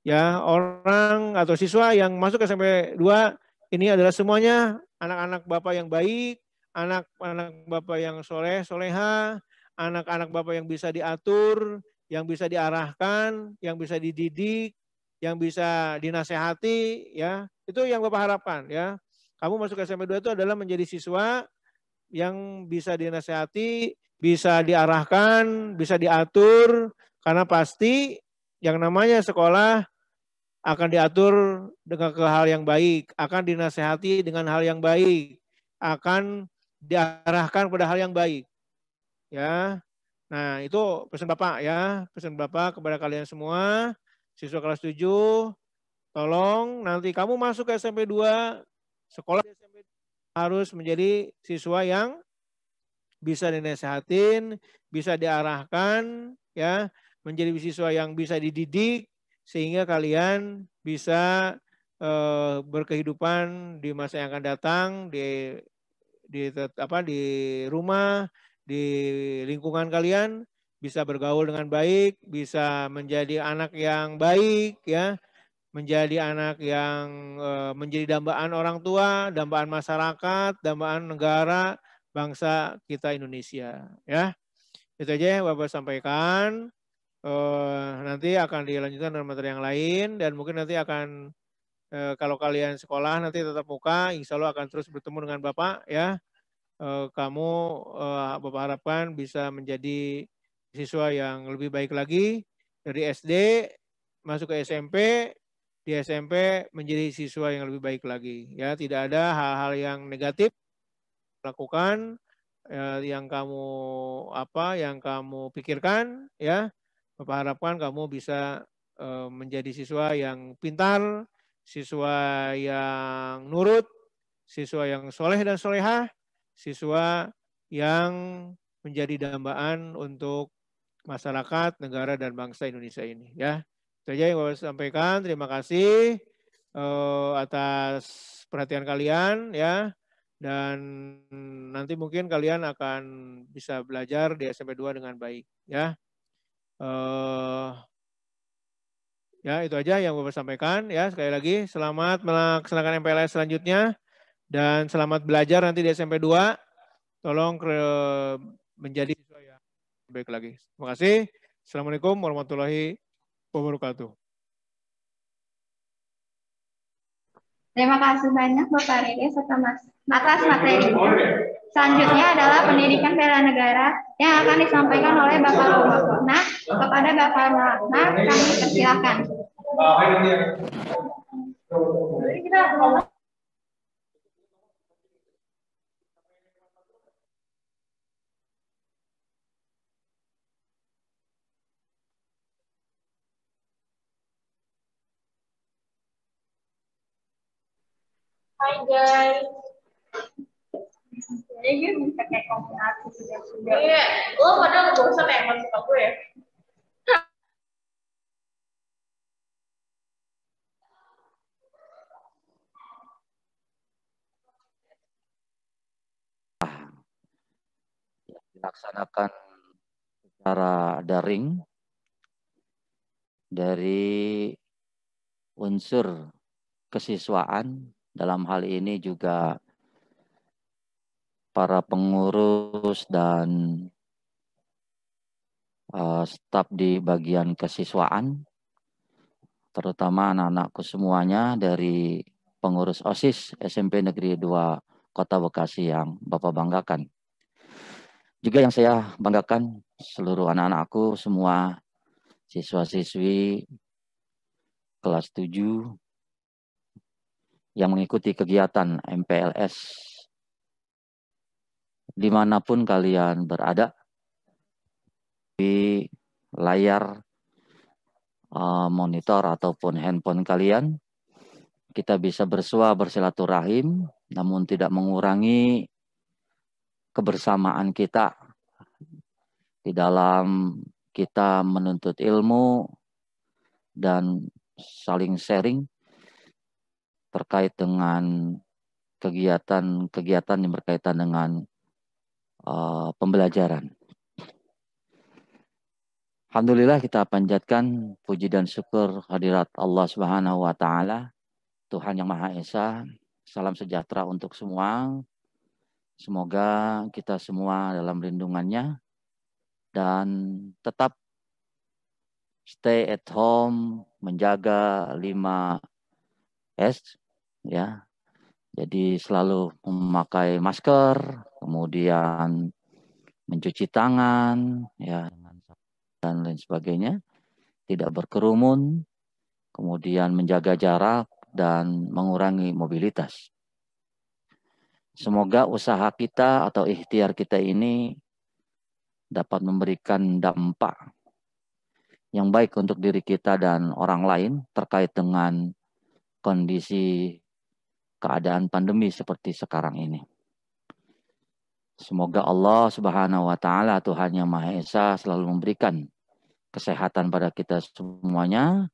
Ya, orang atau siswa yang masuk SMP 2 ini adalah semuanya anak-anak Bapak yang baik, anak-anak Bapak yang soleh, soleha, anak-anak Bapak yang bisa diatur, yang bisa diarahkan, yang bisa dididik, yang bisa dinasehati, ya. Itu yang Bapak harapkan, ya. Kamu masuk SMP 2 itu adalah menjadi siswa yang bisa dinasehati, bisa diarahkan, bisa diatur, karena pasti yang namanya sekolah akan diatur dengan hal yang baik, akan dinasehati dengan hal yang baik, akan diarahkan pada hal yang baik. Ya. Nah, itu pesan Bapak ya, pesan Bapak kepada kalian semua, siswa kelas 7, tolong nanti kamu masuk ke SMP 2, sekolah SMP harus menjadi siswa yang bisa dinasehatin, bisa diarahkan, ya, menjadi siswa yang bisa dididik sehingga kalian bisa berkehidupan di masa yang akan datang di rumah, di lingkungan kalian, bisa bergaul dengan baik, bisa menjadi anak yang baik, ya, menjadi anak yang menjadi dambaan orang tua, dambaan masyarakat, dambaan negara, bangsa kita Indonesia, ya. Itu aja yang Bapak sampaikan. Nanti akan dilanjutkan dengan materi yang lain dan mungkin nanti akan kalau kalian sekolah nanti tetap muka, insya Allah akan terus bertemu dengan Bapak, ya. Kamu Bapak harapkan bisa menjadi siswa yang lebih baik lagi dari SD masuk ke SMP, di SMP menjadi siswa yang lebih baik lagi, ya. Tidak ada hal-hal yang negatif lakukan yang kamu pikirkan, ya. Bapak harapkan kamu bisa menjadi siswa yang pintar, siswa yang nurut, siswa yang soleh dan solehah, siswa yang menjadi dambaan untuk masyarakat, negara dan bangsa Indonesia ini, ya. Itu aja yang Bapak sampaikan. Terima kasih atas perhatian kalian, ya. Dan nanti mungkin kalian akan bisa belajar di SMP 2 dengan baik, ya. Ya, itu aja yang Bapak sampaikan, ya. Sekali lagi selamat melaksanakan MPLS selanjutnya dan selamat belajar nanti di SMP 2. Tolong menjadi siswa yang baik lagi. Terima kasih. Assalamualaikum warahmatullahi wabarakatuh. Terima kasih banyak Bapak Rede atas materinya. Selanjutnya adalah pendidikan bela negara yang akan disampaikan oleh Bapak Romakona. Kepada Bapak Romakona kami persilakan. Hai guys. Jadi gue bisa kayak kombinasi sudah. Iya, lo pada bosan ya masuk aku ya? Dilaksanakan secara daring dari unsur kesiswaan, dalam hal ini juga para pengurus dan staf di bagian kesiswaan, terutama anak-anakku semuanya dari pengurus OSIS SMP Negeri 2 Kota Bekasi yang Bapak banggakan. Juga yang saya banggakan seluruh anak-anakku semua siswa-siswi kelas 7 yang mengikuti kegiatan MPLS dimanapun kalian berada, di layar monitor ataupun handphone kalian, kita bisa bersua bersilaturahim, namun tidak mengurangi kebersamaan kita di dalam kita menuntut ilmu dan saling sharing terkait dengan kegiatan-kegiatan yang berkaitan dengan pembelajaran. Alhamdulillah kita panjatkan puji dan syukur hadirat Allah Subhanahu wa taala, Tuhan yang Maha Esa. Salam sejahtera untuk semua. Semoga kita semua dalam lindungannya dan tetap stay at home, menjaga 5S ya. Jadi selalu memakai masker, kemudian mencuci tangan ya dan lain sebagainya, tidak berkerumun, kemudian menjaga jarak dan mengurangi mobilitas. Semoga usaha kita atau ikhtiar kita ini dapat memberikan dampak yang baik untuk diri kita dan orang lain terkait dengan kondisi keadaan pandemi seperti sekarang ini. Semoga Allah Subhanahu wa taala, Tuhan yang Maha Esa, selalu memberikan kesehatan pada kita semuanya.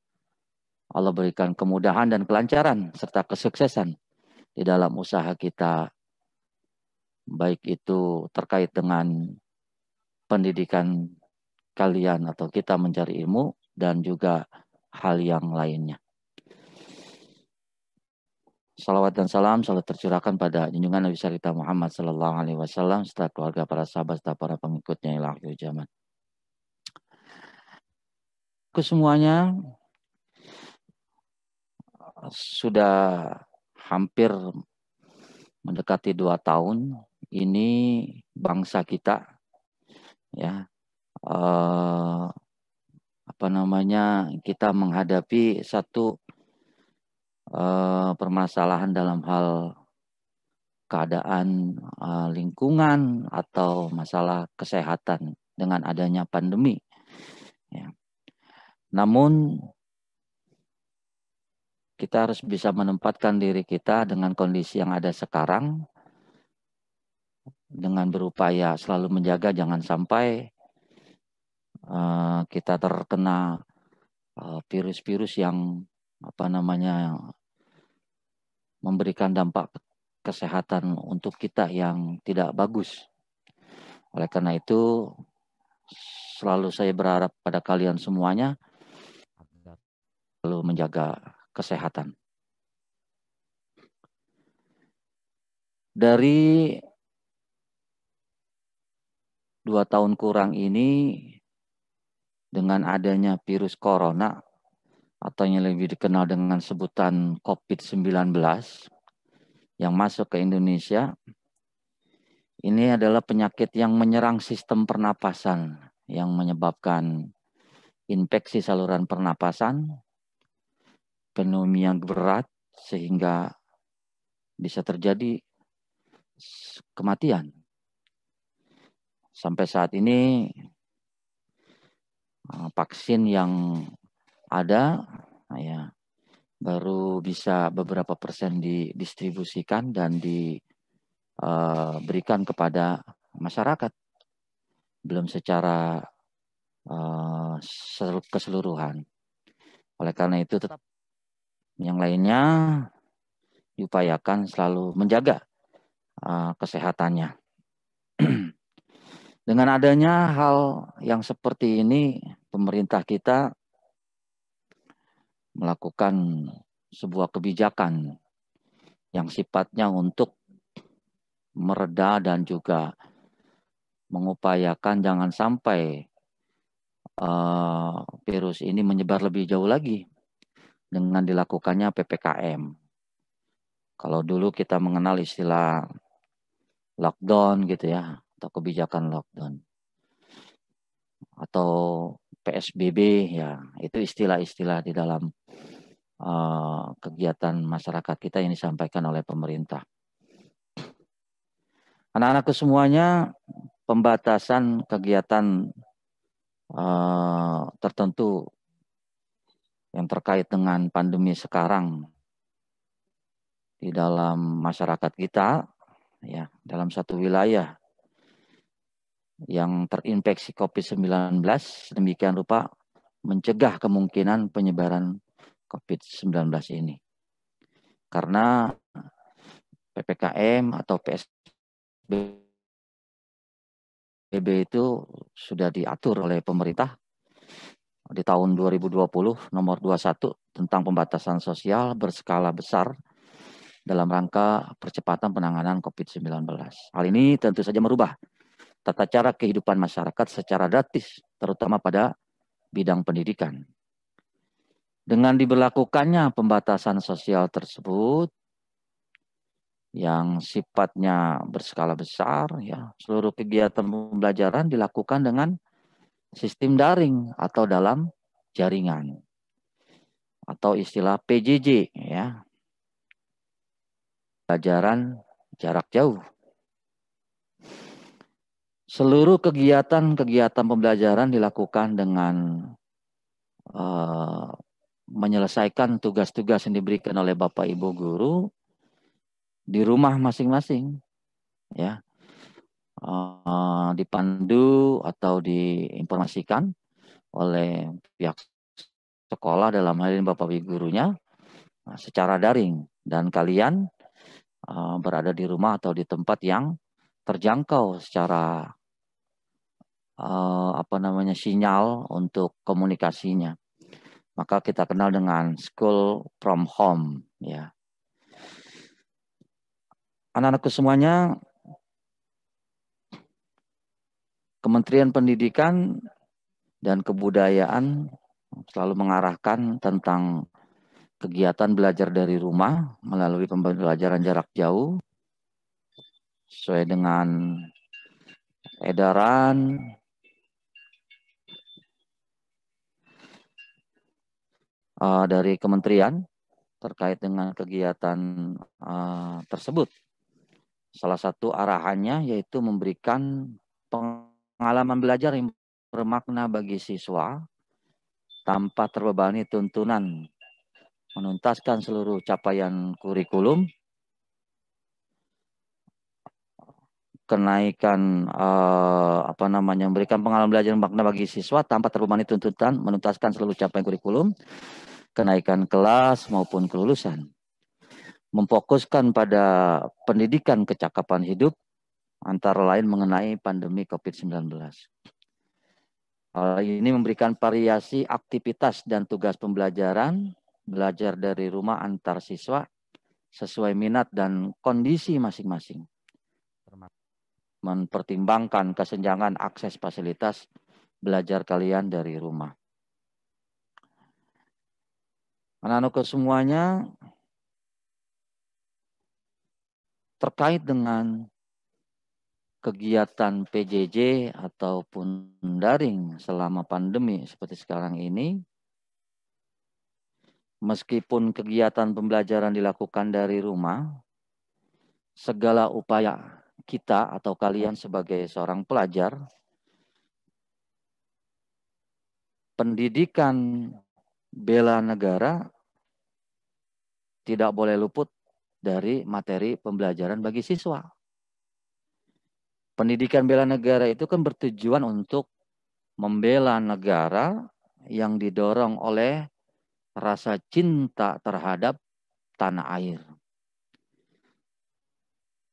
Allah berikan kemudahan dan kelancaran serta kesuksesan di dalam usaha kita, baik itu terkait dengan pendidikan kalian atau kita mencari ilmu dan juga hal yang lainnya. Salawat dan salam selalu tercurahkan pada junjungan Nabi kita Muhammad Sallallahu Alaihi Wasallam serta keluarga, para sahabat serta para pengikutnya ila akhir zaman. Semuanya sudah hampir mendekati 2 tahun ini bangsa kita ya kita menghadapi satu permasalahan dalam hal keadaan lingkungan atau masalah kesehatan dengan adanya pandemi ya. Namun kita harus bisa menempatkan diri kita dengan kondisi yang ada sekarang dengan berupaya selalu menjaga jangan sampai kita terkena virus-virus yang memberikan dampak kesehatan untuk kita yang tidak bagus. Oleh karena itu selalu saya berharap pada kalian semuanya selalu menjaga kesehatan. Dari 2 tahun kurang ini dengan adanya virus corona atau yang lebih dikenal dengan sebutan COVID-19 yang masuk ke Indonesia, ini adalah penyakit yang menyerang sistem pernapasan yang menyebabkan infeksi saluran pernapasan, pneumonia berat sehingga bisa terjadi kematian. Sampai saat ini vaksin yang ada ya baru bisa beberapa persen didistribusikan dan diberikan kepada masyarakat, belum secara keseluruhan. Oleh karena itu tetap yang lainnya diupayakan selalu menjaga kesehatannya. Dengan adanya hal yang seperti ini, pemerintah kita melakukan sebuah kebijakan yang sifatnya untuk mereda dan juga mengupayakan jangan sampai virus ini menyebar lebih jauh lagi dengan dilakukannya PPKM. Kalau dulu kita mengenal istilah lockdown gitu ya, atau kebijakan lockdown, atau PSBB ya, itu istilah-istilah di dalam kegiatan masyarakat kita yang disampaikan oleh pemerintah. Anak-anakku semuanya, pembatasan kegiatan tertentu yang terkait dengan pandemi sekarang di dalam masyarakat kita, ya, dalam satu wilayah yang terinfeksi COVID-19, demikian rupa mencegah kemungkinan penyebaran COVID-19 ini. Karena PPKM atau PSBB itu sudah diatur oleh pemerintah di tahun 2020 nomor 21 tentang pembatasan sosial berskala besar dalam rangka percepatan penanganan COVID-19. Hal ini tentu saja merubah tata cara kehidupan masyarakat secara drastis, terutama pada bidang pendidikan. Dengan diberlakukannya pembatasan sosial tersebut yang sifatnya berskala besar, ya, seluruh kegiatan pembelajaran dilakukan dengan sistem daring atau dalam jaringan atau istilah PJJ, ya, pelajaran jarak jauh. Seluruh kegiatan pembelajaran dilakukan dengan menyelesaikan tugas-tugas yang diberikan oleh Bapak Ibu guru di rumah masing-masing, ya, dipandu atau diinformasikan oleh pihak sekolah, dalam hal ini Bapak Ibu gurunya, secara daring, dan kalian berada di rumah atau di tempat yang terjangkau secara sinyal untuk komunikasinya. Maka kita kenal dengan school from home, ya. Anak-anakku semuanya, Kementerian Pendidikan dan Kebudayaan selalu mengarahkan tentang kegiatan belajar dari rumah melalui pembelajaran jarak jauh sesuai dengan edaran dari kementerian terkait dengan kegiatan tersebut. Salah satu arahannya yaitu memberikan pengalaman belajar yang bermakna bagi siswa tanpa terbebani tuntunan menuntaskan seluruh capaian kurikulum, kenaikan memberikan pengalaman belajar yang bermakna bagi siswa tanpa terbebani tuntutan menuntaskan seluruh capaian kurikulum, kenaikan kelas maupun kelulusan, memfokuskan pada pendidikan kecakapan hidup, antara lain mengenai pandemi COVID-19. Hal ini memberikan variasi aktivitas dan tugas pembelajaran, belajar dari rumah antar siswa sesuai minat dan kondisi masing-masing, mempertimbangkan kesenjangan akses fasilitas belajar kalian dari rumah. Anak-anakku semuanya, terkait dengan kegiatan PJJ ataupun daring selama pandemi seperti sekarang ini, meskipun kegiatan pembelajaran dilakukan dari rumah, segala upaya kita atau kalian sebagai seorang pelajar, pendidikan bela negara tidak boleh luput dari materi pembelajaran bagi siswa. Pendidikan bela negara itu kan bertujuan untuk membela negara yang didorong oleh rasa cinta terhadap tanah air.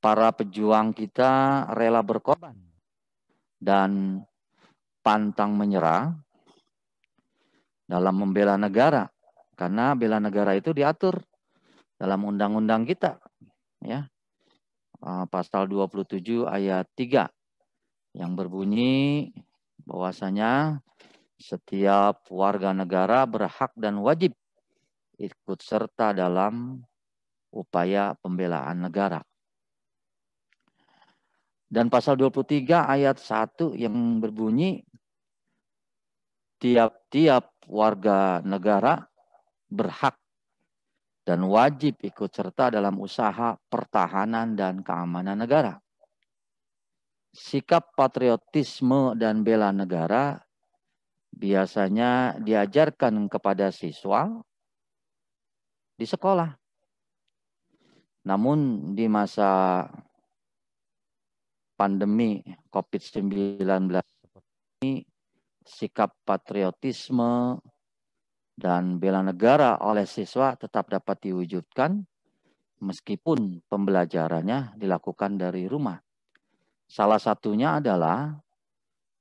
Para pejuang kita rela berkorban dan pantang menyerah dalam membela negara, karena bela negara itu diatur dalam undang-undang kita, ya. Pasal 27 ayat 3 yang berbunyi bahwasanya Setiap warga negara berhak dan wajib ikut serta dalam upaya pembelaan negara. Dan pasal 23 ayat 1 yang berbunyi, tiap-tiap warga negara berhak dan wajib ikut serta dalam usaha pertahanan dan keamanan negara. Sikap patriotisme dan bela negara biasanya diajarkan kepada siswa di sekolah. Namun di masa pandemi COVID-19 ini, sikap patriotisme dan bela negara oleh siswa tetap dapat diwujudkan meskipun pembelajarannya dilakukan dari rumah. Salah satunya adalah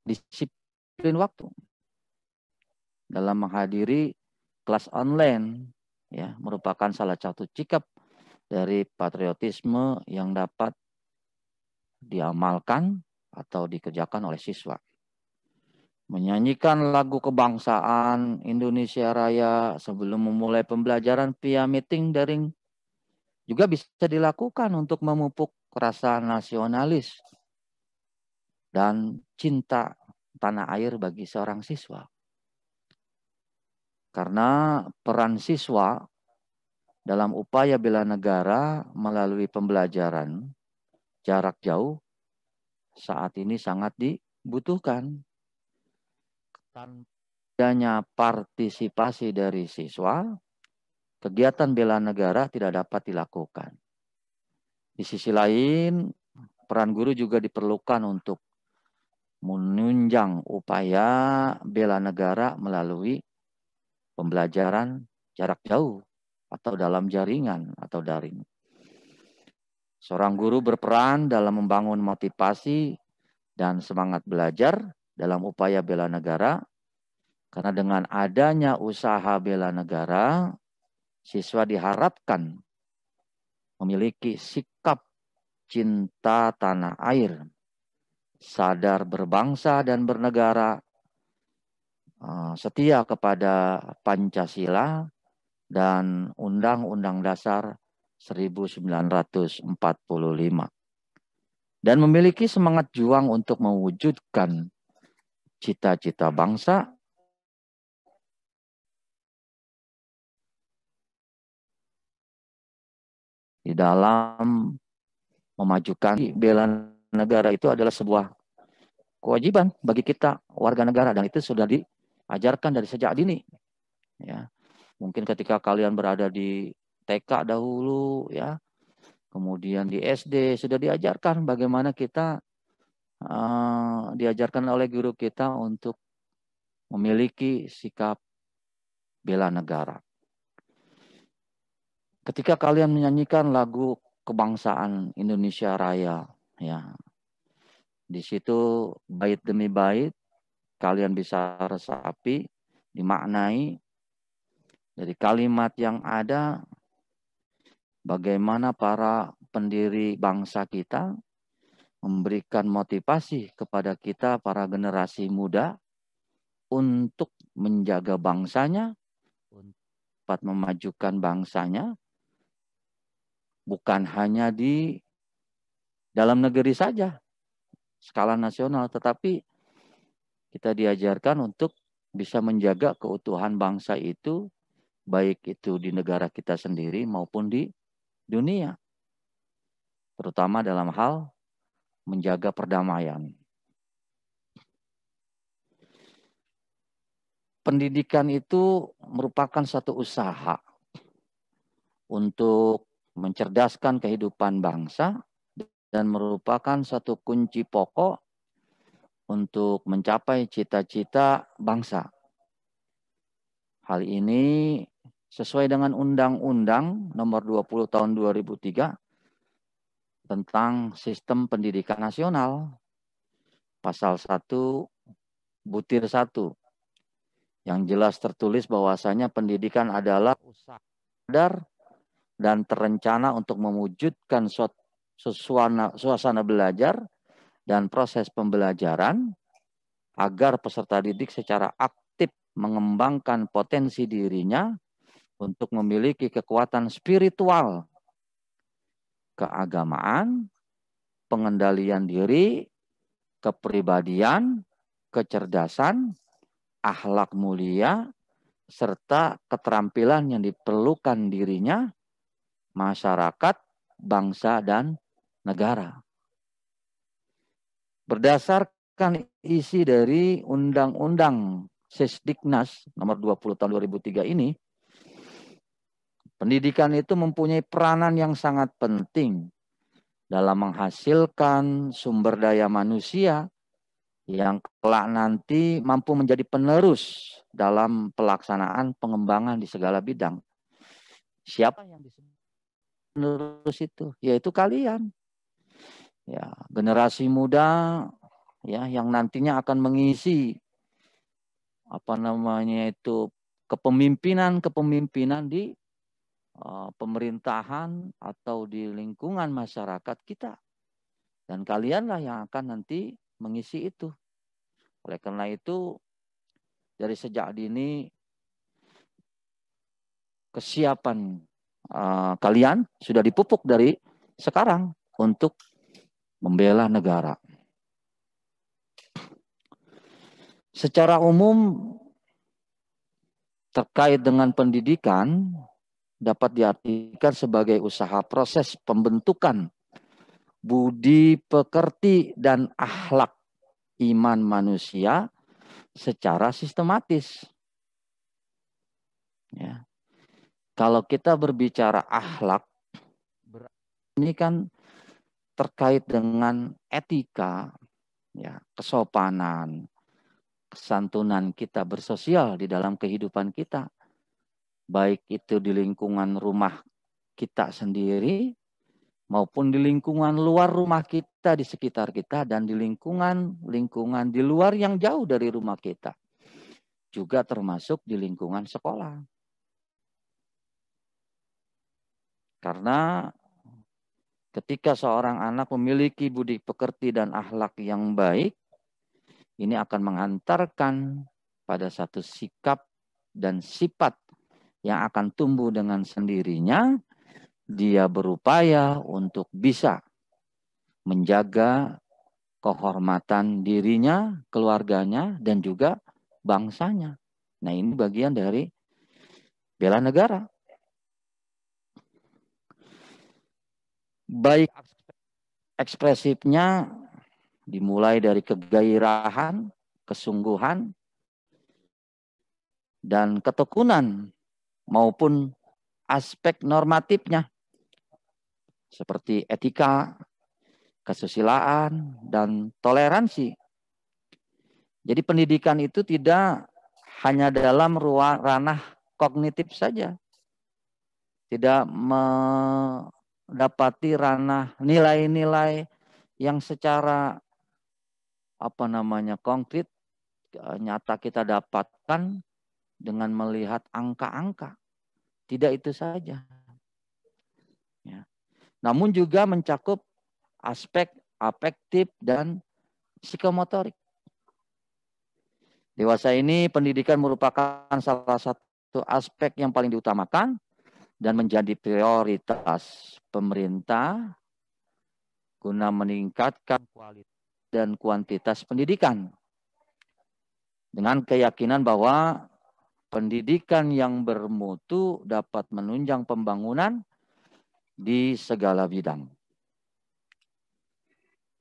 disiplin waktu dalam menghadiri kelas online, ya, merupakan salah satu sikap dari patriotisme yang dapat diamalkan atau dikerjakan oleh siswa. Menyanyikan lagu kebangsaan Indonesia Raya sebelum memulai pembelajaran via meeting daring juga bisa dilakukan untuk memupuk rasa nasionalis dan cinta tanah air bagi seorang siswa. Karena peran siswa dalam upaya bela negara melalui pembelajaran jarak jauh saat ini sangat dibutuhkan. Tanpa adanya partisipasi dari siswa, kegiatan bela negara tidak dapat dilakukan. Di sisi lain, peran guru juga diperlukan untuk menunjang upaya bela negara melalui pembelajaran jarak jauh atau dalam jaringan atau daring. Seorang guru berperan dalam membangun motivasi dan semangat belajar dalam upaya bela negara, karena dengan adanya usaha bela negara, siswa diharapkan memiliki sikap cinta tanah air, sadar berbangsa dan bernegara, setia kepada Pancasila dan Undang-Undang Dasar 1945. Dan memiliki semangat juang untuk mewujudkan cita-cita bangsa di dalam memajukan bela negara. Itu adalah sebuah kewajiban bagi kita warga negara, dan itu sudah diajarkan dari sejak dini. Ya, mungkin ketika kalian berada di TK dahulu, ya, kemudian di SD sudah diajarkan bagaimana kita diajarkan oleh guru kita untuk memiliki sikap bela negara. Ketika kalian menyanyikan lagu kebangsaan Indonesia Raya, ya, di situ bait demi bait kalian bisa resapi, dimaknai dari kalimat yang ada, bagaimana para pendiri bangsa kita memberikan motivasi kepada kita para generasi muda untuk menjaga bangsanya, untuk memajukan bangsanya, bukan hanya di dalam negeri saja, skala nasional, tetapi kita diajarkan untuk bisa menjaga keutuhan bangsa itu, baik itu di negara kita sendiri maupun di dunia, terutama dalam hal menjaga perdamaian. Pendidikan itu merupakan satu usaha untuk mencerdaskan kehidupan bangsa dan merupakan satu kunci pokok untuk mencapai cita-cita bangsa. Hal ini sesuai dengan Undang-Undang Nomor 20 Tahun 2003 tentang Sistem Pendidikan Nasional, Pasal 1 Butir 1, yang jelas tertulis bahwasanya pendidikan adalah usaha sadar dan terencana untuk mewujudkan suasana belajar dan proses pembelajaran agar peserta didik secara aktif mengembangkan potensi dirinya untuk memiliki kekuatan spiritual, keagamaan, pengendalian diri, kepribadian, kecerdasan, akhlak mulia, serta keterampilan yang diperlukan dirinya, masyarakat, bangsa, dan negara. Berdasarkan isi dari Undang-Undang Sesdiknas nomor 20 tahun 2003 ini, pendidikan itu mempunyai peranan yang sangat penting dalam menghasilkan sumber daya manusia yang kelak nanti mampu menjadi penerus dalam pelaksanaan pengembangan di segala bidang. Siapa yang disebut penerus itu? Yaitu kalian. Ya, generasi muda ya yang nantinya akan mengisi kepemimpinan di pemerintahan atau di lingkungan masyarakat kita. Dan kalianlah yang akan nanti mengisi itu. Oleh karena itu, dari sejak dini kesiapan kalian sudah dipupuk dari sekarang untuk membela negara. Secara umum, terkait dengan pendidikan dapat diartikan sebagai usaha proses pembentukan budi pekerti dan akhlak iman manusia secara sistematis. Ya. Kalau kita berbicara akhlak, ini kan terkait dengan etika, ya, kesopanan, kesantunan kita bersosial di dalam kehidupan kita. Baik itu di lingkungan rumah kita sendiri, maupun di lingkungan luar rumah kita, di sekitar kita, dan di lingkungan di luar yang jauh dari rumah kita. Juga termasuk di lingkungan sekolah. Karena ketika seorang anak memiliki budi pekerti dan akhlak yang baik, ini akan menghantarkan pada satu sikap dan sifat yang akan tumbuh dengan sendirinya. Dia berupaya untuk bisa menjaga kehormatan dirinya, keluarganya, dan juga bangsanya. Nah, ini bagian dari bela negara. Baik ekspresifnya dimulai dari kegairahan, kesungguhan, dan ketekunan maupun aspek normatifnya seperti etika, kesusilaan, dan toleransi. Jadi pendidikan itu tidak hanya dalam ranah kognitif saja. Tidak mendapati ranah nilai-nilai yang secara konkret nyata kita dapatkan dengan melihat angka-angka. Tidak itu saja. Ya. Namun juga mencakup aspek afektif dan psikomotorik. Dewasa ini pendidikan merupakan salah satu aspek yang paling diutamakan dan menjadi prioritas pemerintah guna meningkatkan kualitas dan kuantitas pendidikan. Dengan keyakinan bahwa pendidikan yang bermutu dapat menunjang pembangunan di segala bidang.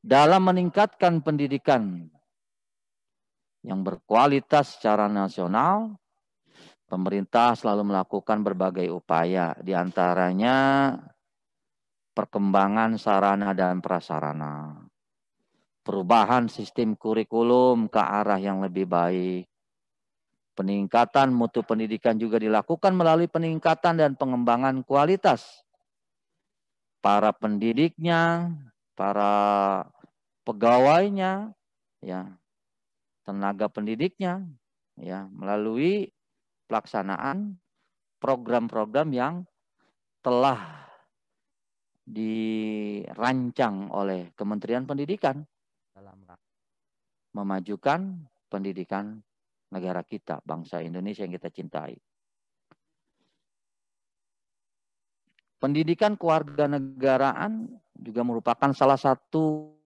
Dalam meningkatkan pendidikan yang berkualitas secara nasional, pemerintah selalu melakukan berbagai upaya, di antaranya perkembangan sarana dan prasarana, perubahan sistem kurikulum ke arah yang lebih baik, peningkatan mutu pendidikan juga dilakukan melalui peningkatan dan pengembangan kualitas para pendidiknya, para pegawainya, ya, tenaga pendidiknya, ya, melalui pelaksanaan program-program yang telah dirancang oleh Kementerian Pendidikan dalam memajukan pendidikan negara kita, bangsa Indonesia yang kita cintai. Pendidikan kewarganegaraan juga merupakan salah satu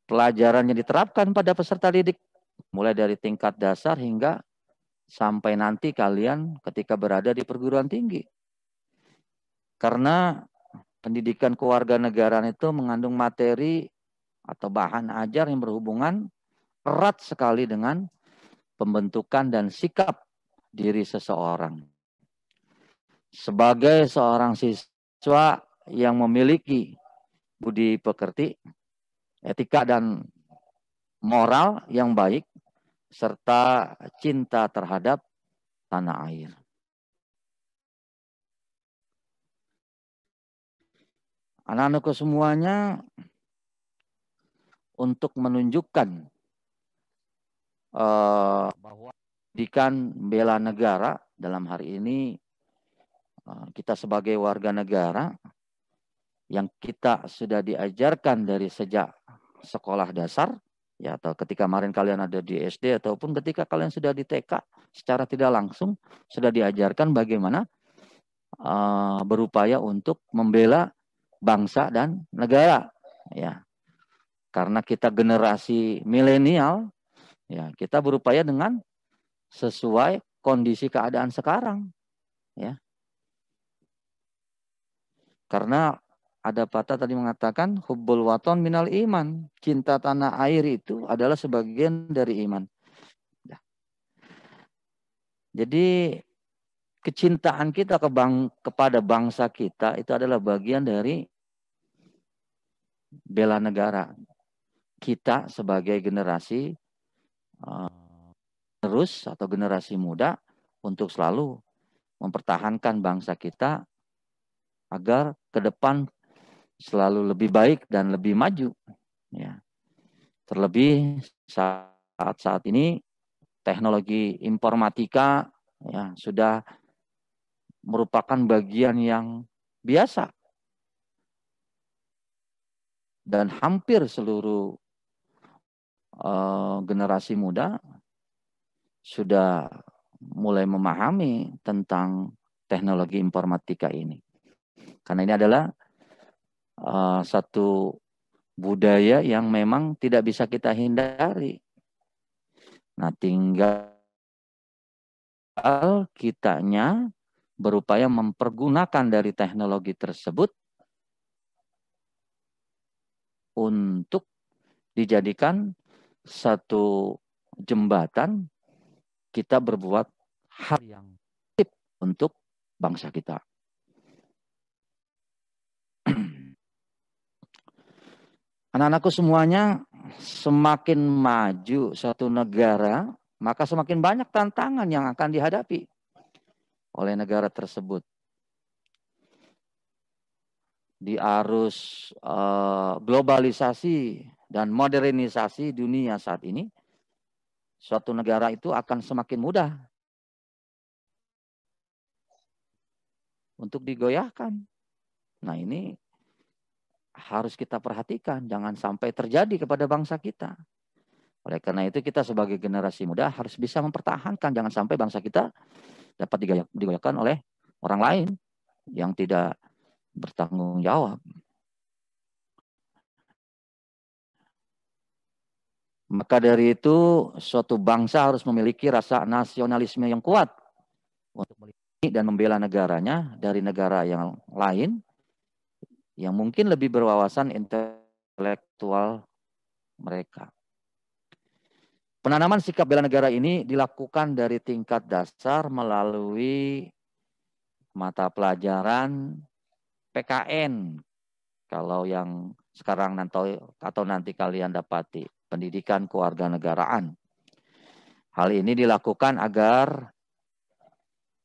pelajaran yang diterapkan pada peserta didik, mulai dari tingkat dasar hingga sampai nanti kalian ketika berada di perguruan tinggi. Karena pendidikan kewarganegaraan itu mengandung materi atau bahan ajar yang berhubungan erat sekali dengan pembentukan dan sikap diri seseorang. Sebagai seorang siswa yang memiliki budi pekerti, etika dan moral yang baik, serta cinta terhadap tanah air. Anak-anakku semuanya, untuk menunjukkan bahwa pendidikan bela negara dalam hari ini, kita sebagai warga negara yang kita sudah diajarkan dari sejak sekolah dasar, ya, atau ketika kemarin kalian ada di SD ataupun ketika kalian sudah di TK, secara tidak langsung sudah diajarkan bagaimana berupaya untuk membela bangsa dan negara, ya. Karena kita generasi milenial, ya, kita berupaya dengan sesuai kondisi keadaan sekarang, ya. Karena ada patah tadi mengatakan hubbul waton minal iman, cinta tanah air itu adalah sebagian dari iman. Jadi kecintaan kita kepada bangsa kita itu adalah bagian dari bela negara. Kita sebagai generasi terus atau generasi muda untuk selalu mempertahankan bangsa kita agar ke depan selalu lebih baik dan lebih maju, ya. Terlebih saat ini teknologi informatika, ya, sudah merupakan bagian yang biasa dan hampir seluruh generasi muda sudah mulai memahami tentang teknologi informatika ini. Karena ini adalah satu budaya yang memang tidak bisa kita hindari. Nah, tinggal kitanya berupaya mempergunakan dari teknologi tersebut untuk dijadikan satu jembatan kita berbuat hal yang baik untuk bangsa kita. Anak-anakku semuanya, semakin maju satu negara, maka semakin banyak tantangan yang akan dihadapi oleh negara tersebut. Di arus globalisasi dan modernisasi dunia saat ini, suatu negara itu akan semakin mudah untuk digoyahkan. Nah, ini harus kita perhatikan, jangan sampai terjadi kepada bangsa kita. Oleh karena itu kita sebagai generasi muda harus bisa mempertahankan, jangan sampai bangsa kita dapat digoyahkan oleh orang lain yang tidak bertanggung jawab. Maka dari itu suatu bangsa harus memiliki rasa nasionalisme yang kuat untuk melindungi dan membela negaranya dari negara yang lain yang mungkin lebih berwawasan intelektual mereka. Penanaman sikap bela negara ini dilakukan dari tingkat dasar melalui mata pelajaran PKN. Kalau yang sekarang atau nanti kalian dapati, pendidikan kewarganegaraan. Hal ini dilakukan agar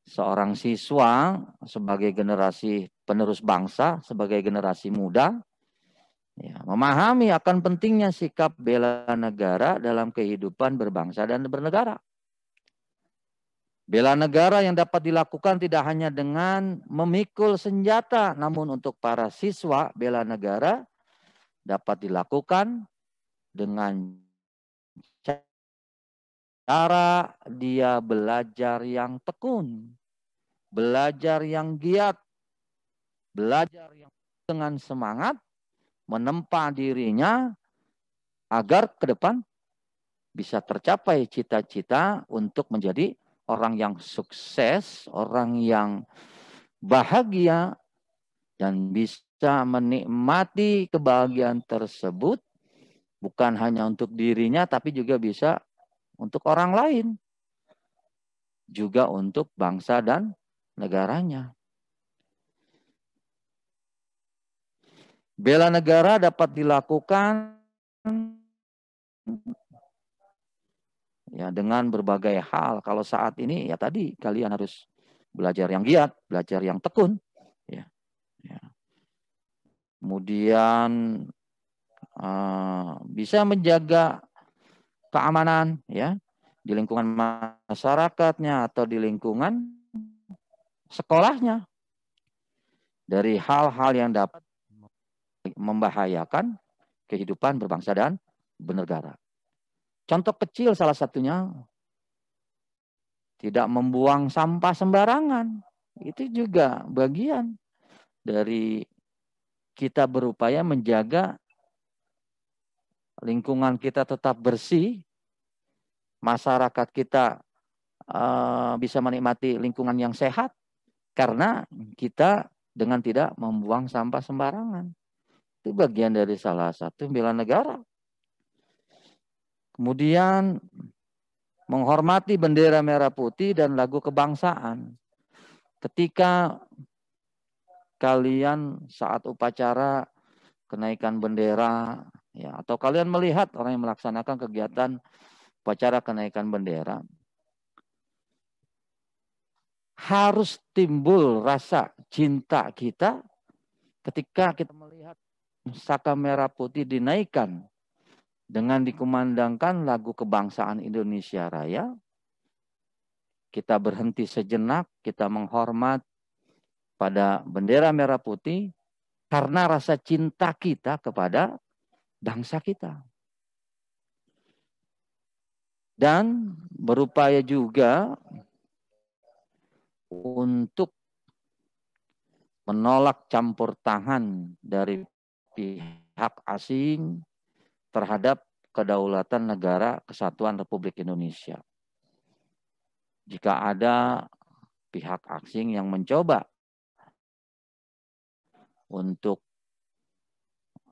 seorang siswa sebagai generasi penerus bangsa, sebagai generasi muda, ya, memahami akan pentingnya sikap bela negara dalam kehidupan berbangsa dan bernegara. Bela negara yang dapat dilakukan tidak hanya dengan memikul senjata, namun untuk para siswa bela negara dapat dilakukan dengan cara Cara dia belajar yang tekun, belajar yang giat, belajar yang dengan semangat, menempa dirinya agar ke depan bisa tercapai cita-cita untuk menjadi orang yang sukses, orang yang bahagia, dan bisa menikmati kebahagiaan tersebut bukan hanya untuk dirinya, tapi juga bisa untuk orang lain, juga untuk bangsa dan negaranya. Bela negara dapat dilakukan ya dengan berbagai hal. Kalau saat ini ya tadi kalian harus belajar yang giat, belajar yang tekun, ya. Kemudian bisa menjaga keamanan ya di lingkungan masyarakatnya atau di lingkungan sekolahnya dari hal-hal yang dapat membahayakan kehidupan berbangsa dan bernegara. Contoh kecil salah satunya tidak membuang sampah sembarangan. Itu juga bagian dari kita berupaya menjaga lingkungan kita tetap bersih, masyarakat kita bisa menikmati lingkungan yang sehat karena kita dengan tidak membuang sampah sembarangan. Itu bagian dari salah satu bela negara. Kemudian menghormati bendera merah putih dan lagu kebangsaan. Ketika kalian saat upacara kenaikan bendera, ya, atau kalian melihat orang yang melaksanakan kegiatan upacara kenaikan bendera, harus timbul rasa cinta kita ketika kita melihat saka merah putih dinaikkan dengan dikumandangkan lagu kebangsaan Indonesia Raya. Kita berhenti sejenak, kita menghormat pada bendera merah putih karena rasa cinta kita kepada bangsa kita. Dan berupaya juga untuk menolak campur tangan dari pihak asing terhadap kedaulatan negara Kesatuan Republik Indonesia. Jika ada pihak asing yang mencoba untuk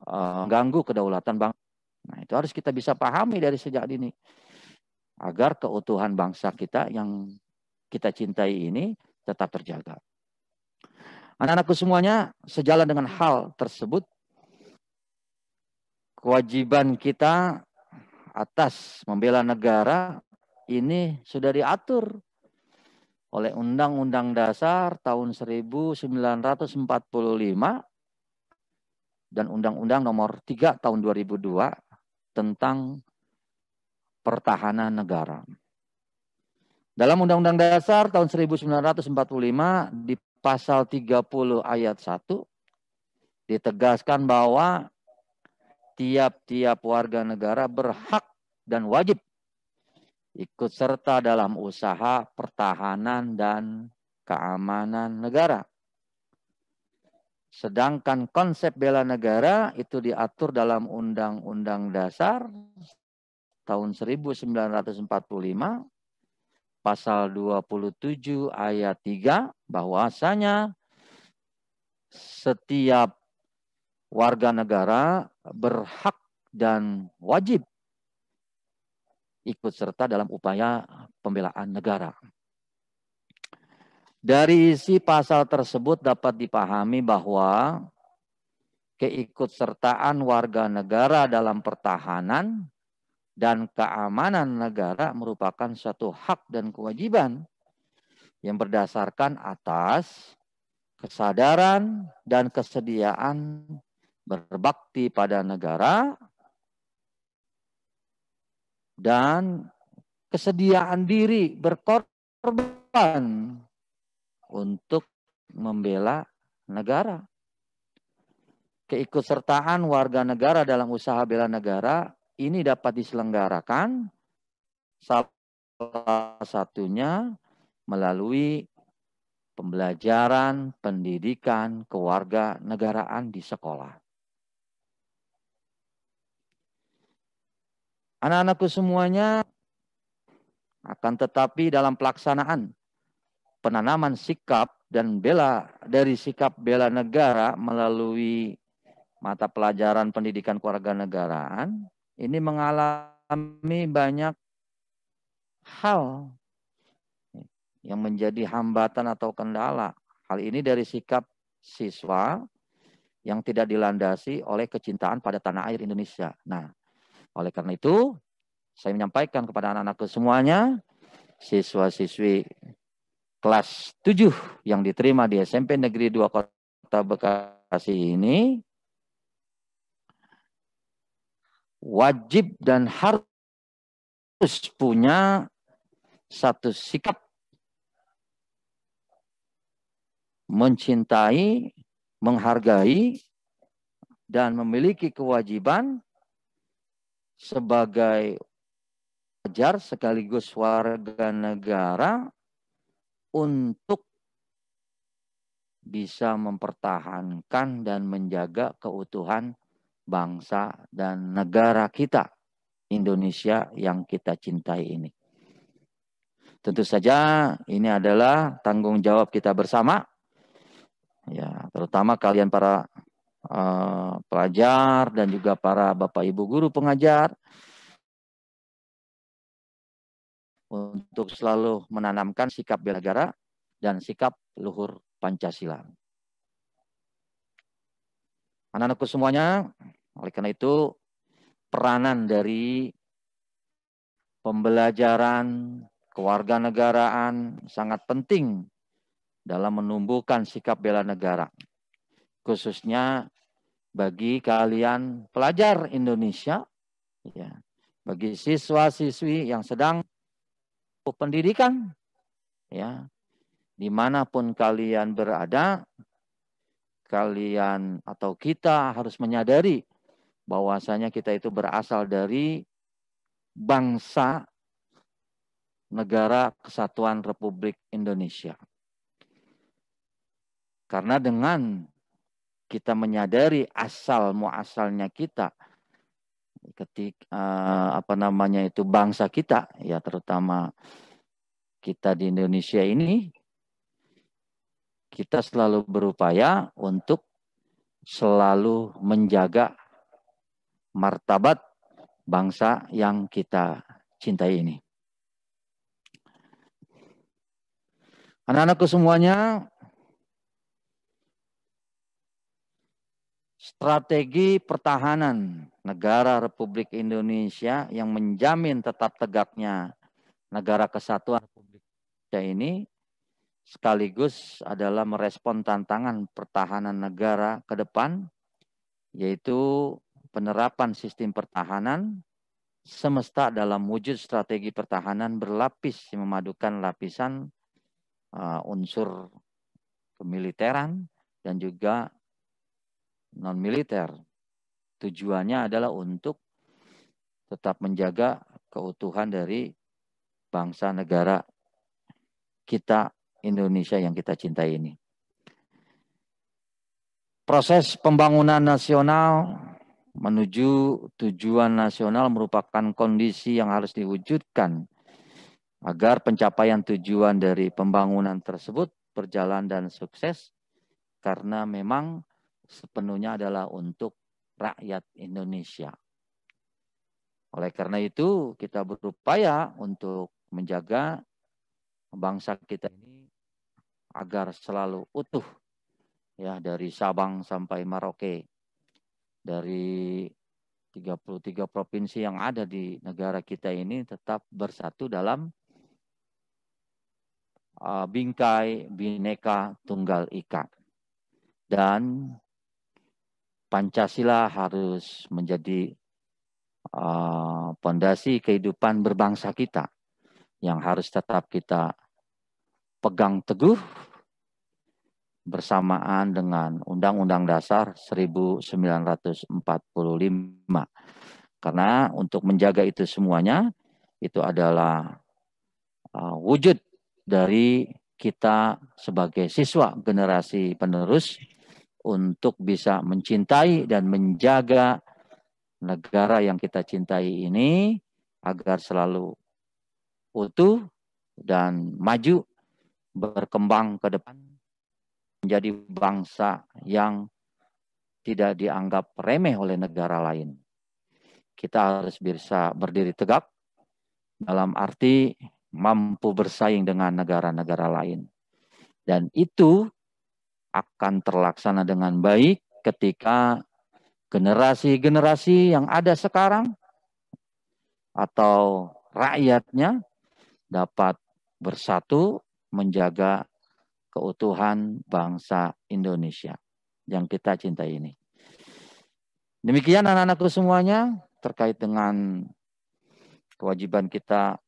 mengganggu kedaulatan bangsa, nah itu harus kita bisa pahami dari sejak dini agar keutuhan bangsa kita yang kita cintai ini tetap terjaga. Anak-anakku semuanya, sejalan dengan hal tersebut, kewajiban kita atas membela negara ini sudah diatur oleh Undang-Undang Dasar tahun 1945 dan Undang-Undang Nomor 3 tahun 2002 tentang pertahanan negara. Dalam Undang-Undang Dasar tahun 1945 di pasal 30 ayat 1 ditegaskan bahwa tiap-tiap warga negara berhak dan wajib ikut serta dalam usaha pertahanan dan keamanan negara. Sedangkan konsep bela negara itu diatur dalam Undang-Undang Dasar tahun 1945 pasal 27 ayat 3 bahwasanya setiap warga negara berhak dan wajib ikut serta dalam upaya pembelaan negara. Dari isi pasal tersebut dapat dipahami bahwa keikutsertaan warga negara dalam pertahanan dan keamanan negara merupakan suatu hak dan kewajiban yang berdasarkan atas kesadaran dan kesediaan berbakti pada negara dan kesediaan diri berkorban untuk membela negara. Keikutsertaan warga negara dalam usaha bela negara ini dapat diselenggarakan salah salah satunya melalui pembelajaran, pendidikan, kewarganegaraan di sekolah. Anak-anakku semuanya, akan tetapi dalam pelaksanaan penanaman sikap dan dari sikap bela negara melalui mata pelajaran pendidikan kewarganegaraan, ini mengalami banyak hal yang menjadi hambatan atau kendala. Hal ini dari sikap siswa yang tidak dilandasi oleh kecintaan pada tanah air Indonesia. Nah, oleh karena itu, saya menyampaikan kepada anak-anakku semuanya, siswa-siswi kelas 7 yang diterima di SMP Negeri 2 Kota Bekasi ini, wajib dan harus punya satu sikap mencintai, menghargai, dan memiliki kewajiban sebagai pelajar sekaligus warga negara untuk bisa mempertahankan dan menjaga keutuhan bangsa dan negara kita, Indonesia yang kita cintai ini. Tentu saja ini adalah tanggung jawab kita bersama, ya, terutama kalian para pelajar dan juga para Bapak Ibu guru pengajar untuk selalu menanamkan sikap bela negara dan sikap luhur Pancasila. Anak-anakku semuanya, oleh karena itu peranan dari pembelajaran kewarganegaraan sangat penting dalam menumbuhkan sikap bela negara, khususnya bagi kalian pelajar Indonesia, ya, bagi siswa-siswi yang sedang pendidikan, ya, dimanapun kalian berada, kalian atau kita harus menyadari bahwasanya kita itu berasal dari bangsa negara Kesatuan Republik Indonesia. Karena dengan kita menyadari asal muasalnya kita, bangsa kita, ya terutama kita di Indonesia ini, kita selalu berupaya untuk selalu menjaga martabat bangsa yang kita cintai ini. Anak-anakku semuanya, strategi pertahanan negara Republik Indonesia yang menjamin tetap tegaknya negara kesatuan Republik Indonesia ini sekaligus adalah merespon tantangan pertahanan negara ke depan, yaitu penerapan sistem pertahanan semesta dalam wujud strategi pertahanan berlapis yang memadukan lapisan unsur kemiliteran dan juga non-militer. Tujuannya adalah untuk tetap menjaga keutuhan dari bangsa negara kita Indonesia yang kita cintai ini. Proses pembangunan nasional menuju tujuan nasional merupakan kondisi yang harus diwujudkan agar pencapaian tujuan dari pembangunan tersebut berjalan dan sukses, karena memang sepenuhnya adalah untuk rakyat Indonesia. Oleh karena itu, kita berupaya untuk menjaga bangsa kita ini agar selalu utuh, ya, dari Sabang sampai Merauke, dari 33 provinsi yang ada di negara kita ini tetap bersatu dalam bingkai Bhinneka Tunggal Ika. Dan Pancasila harus menjadi pondasi kehidupan berbangsa kita yang harus tetap kita pegang teguh bersamaan dengan Undang-Undang Dasar 1945. Karena untuk menjaga itu semuanya, itu adalah wujud dari kita sebagai siswa generasi penerus untuk bisa mencintai dan menjaga negara yang kita cintai ini agar selalu utuh dan maju, berkembang ke depan, menjadi bangsa yang tidak dianggap remeh oleh negara lain. Kita harus bisa berdiri tegak dalam arti mampu bersaing dengan negara-negara lain. Dan itu akan terlaksana dengan baik ketika generasi-generasi yang ada sekarang atau rakyatnya dapat bersatu menjaga keutuhan bangsa Indonesia yang kita cintai ini. Demikian anak-anakku semuanya terkait dengan kewajiban kita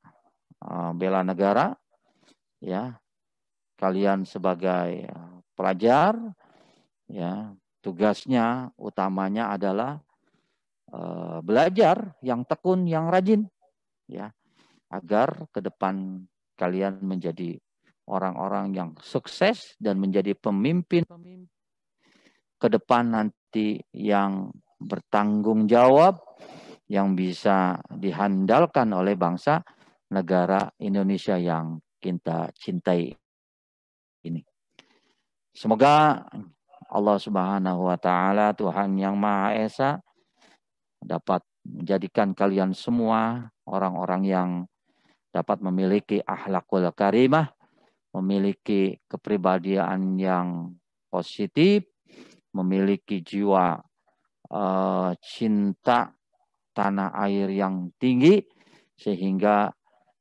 bela negara, ya. Kalian sebagai pelajar, ya, tugasnya utamanya adalah belajar yang tekun, yang rajin, ya, agar ke depan kalian menjadi orang-orang yang sukses dan menjadi pemimpin ke depan nanti yang bertanggung jawab, yang bisa dihandalkan oleh bangsa negara Indonesia yang kita cintai ini. Semoga Allah Subhanahu wa Ta'ala, Tuhan yang Maha Esa, dapat menjadikan kalian semua orang-orang yang dapat memiliki akhlakul karimah, memiliki kepribadian yang positif, memiliki jiwa cinta tanah air yang tinggi, sehingga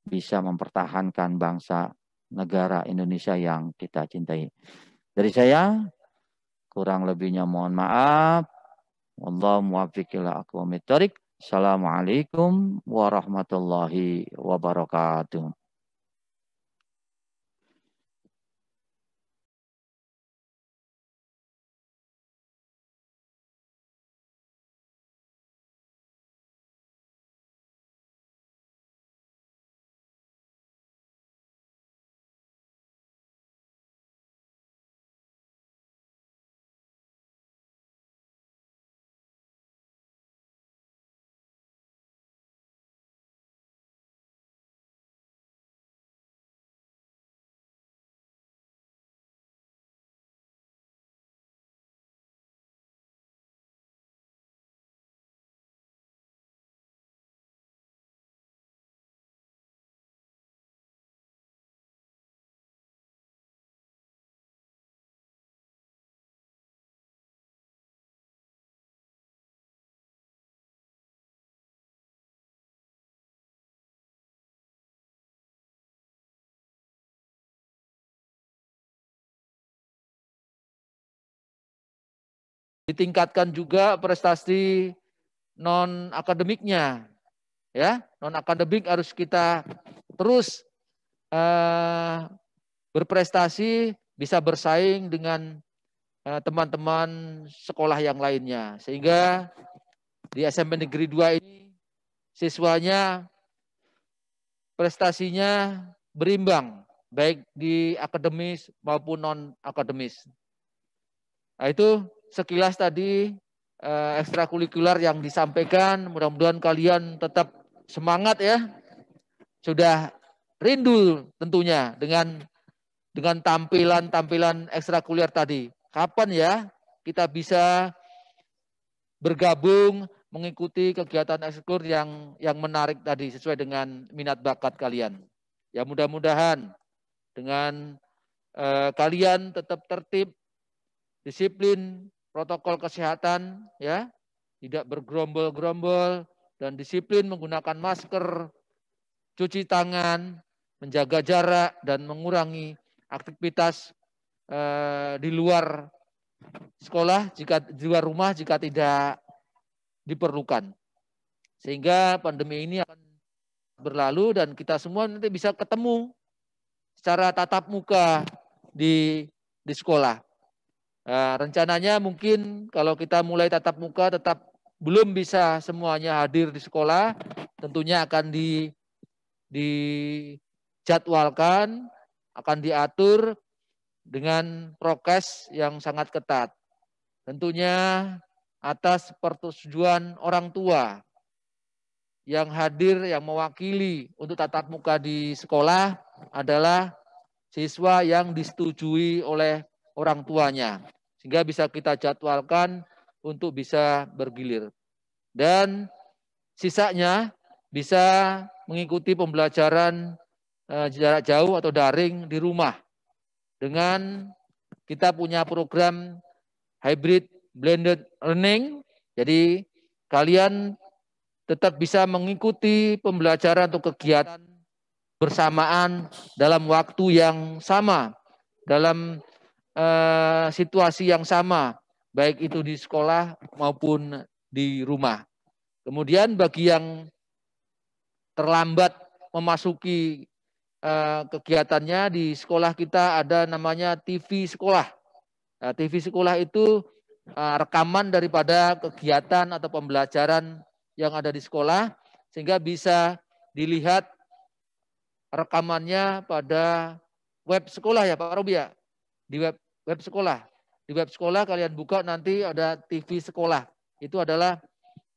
bisa mempertahankan bangsa negara Indonesia yang kita cintai. Dari saya, kurang lebihnya mohon maaf. Wallahu muwaffiq ila aqwamit thoriq. Assalamualaikum warahmatullahi wabarakatuh. Ditingkatkan juga prestasi non akademiknya, ya. Non akademik harus kita terus berprestasi, bisa bersaing dengan teman-teman sekolah yang lainnya, sehingga di SMP Negeri 2 ini siswanya prestasinya berimbang, baik di akademis maupun non akademis. Nah, itu sekilas tadi ekstrakurikuler yang disampaikan. Mudah-mudahan kalian tetap semangat ya. Sudah rindu tentunya dengan tampilan-tampilan ekstrakurikuler tadi. Kapan ya kita bisa bergabung mengikuti kegiatan ekstrakurikuler yang menarik tadi sesuai dengan minat bakat kalian. Ya mudah-mudahan dengan kalian tetap tertib, disiplin, protokol kesehatan, ya, tidak bergerombol-gerombol, dan disiplin menggunakan masker, cuci tangan, menjaga jarak, dan mengurangi aktivitas di luar sekolah, di luar rumah jika tidak diperlukan. Sehingga pandemi ini akan berlalu dan kita semua nanti bisa ketemu secara tatap muka di sekolah. Rencananya mungkin kalau kita mulai tatap muka tetap belum bisa semuanya hadir di sekolah, tentunya akan dijadwalkan, akan diatur dengan prokes yang sangat ketat. Tentunya atas persetujuan orang tua yang hadir, yang mewakili untuk tatap muka di sekolah adalah siswa yang disetujui oleh orang tuanya. Sehingga bisa kita jadwalkan untuk bisa bergilir. Dan sisanya bisa mengikuti pembelajaran jarak jauh atau daring di rumah. Dengan kita punya program hybrid blended learning, jadi kalian tetap bisa mengikuti pembelajaran atau kegiatan bersamaan dalam waktu yang sama, dalam situasi yang sama, baik itu di sekolah maupun di rumah. Kemudian bagi yang terlambat memasuki kegiatannya, di sekolah kita ada namanya TV sekolah. Nah, TV sekolah itu rekaman daripada kegiatan atau pembelajaran yang ada di sekolah, sehingga bisa dilihat rekamannya pada web sekolah ya Pak Robi ya, di web sekolah. Di web sekolah kalian buka nanti ada TV sekolah. Itu adalah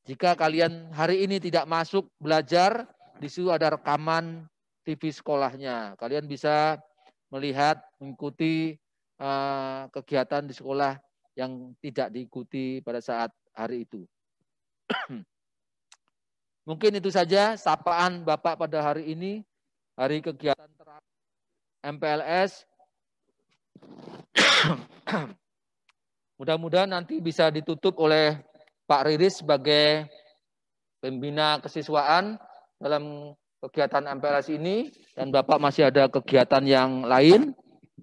jika kalian hari ini tidak masuk belajar, di situ ada rekaman TV sekolahnya. Kalian bisa melihat, mengikuti kegiatan di sekolah yang tidak diikuti pada saat hari itu. Mungkin itu saja sapaan Bapak pada hari ini, hari kegiatan terakhir MPLS. Mudah-mudahan nanti bisa ditutup oleh Pak Riris sebagai pembina kesiswaan dalam kegiatan MPLS ini, dan Bapak masih ada kegiatan yang lain.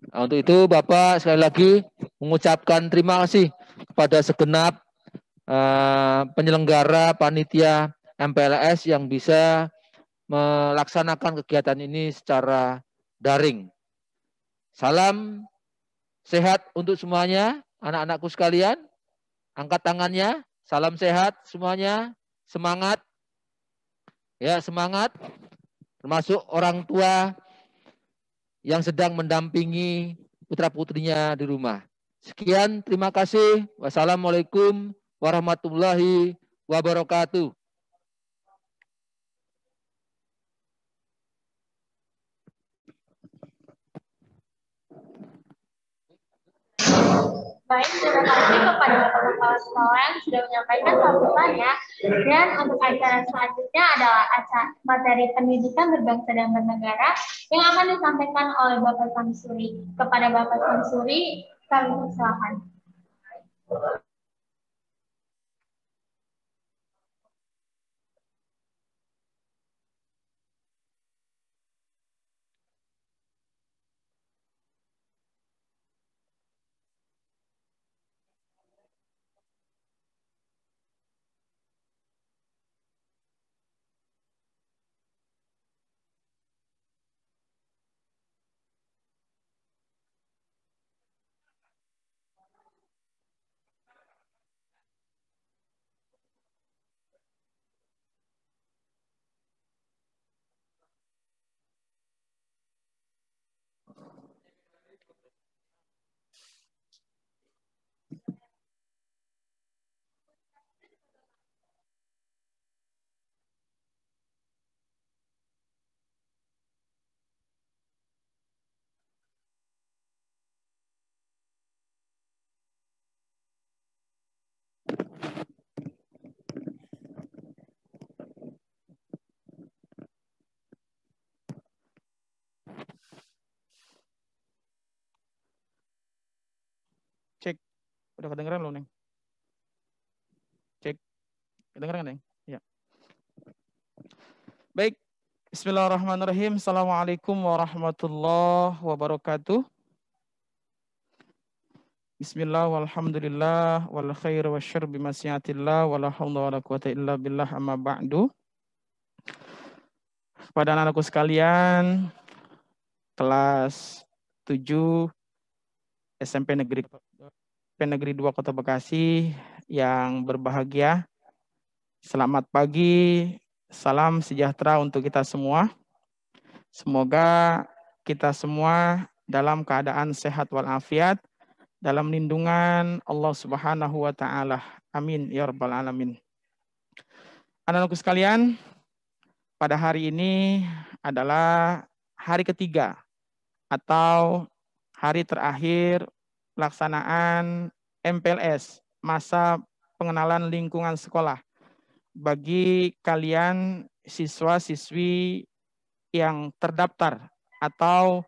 Nah, untuk itu Bapak sekali lagi mengucapkan terima kasih kepada segenap penyelenggara panitia MPLS yang bisa melaksanakan kegiatan ini secara daring. Salam sehat untuk semuanya, anak-anakku sekalian. Angkat tangannya, salam sehat semuanya, semangat. Ya, semangat. Termasuk orang tua yang sedang mendampingi putra-putrinya di rumah. Sekian, terima kasih. Wassalamualaikum warahmatullahi wabarakatuh. Baik, terima kasih kepada Bapak Kepala Sekolah yang sudah menyampaikan sambutannya. Dan untuk acara selanjutnya adalah acara materi pendidikan berbangsa dan bernegara yang akan disampaikan oleh Bapak Samsuri. Kepada Bapak Samsuri, kami persilakan. Cek, udah kedengeran belum, Neng? Cek, kedengeran, Neng? Ya. Baik, bismillahirrahmanirrahim. Assalamualaikum warahmatullahi wabarakatuh. Bismillah, walhamdulillah, wal khair wa syarr bimasyiatillah, wa la hawla wa la quwata illa billah, amma ba'du. Kepada anak-anakku sekalian, kelas 7 SMP Negeri 2 Kota Bekasi yang berbahagia. Selamat pagi, salam sejahtera untuk kita semua. Semoga kita semua dalam keadaan sehat walafiat, dalam lindungan Allah Subhanahu wa Ta'ala. Amin ya Rabbal 'Alamin. Anak-anakku sekalian, pada hari ini adalah hari ketiga atau hari terakhir pelaksanaan MPLS, masa pengenalan lingkungan sekolah, bagi kalian siswa-siswi yang terdaftar atau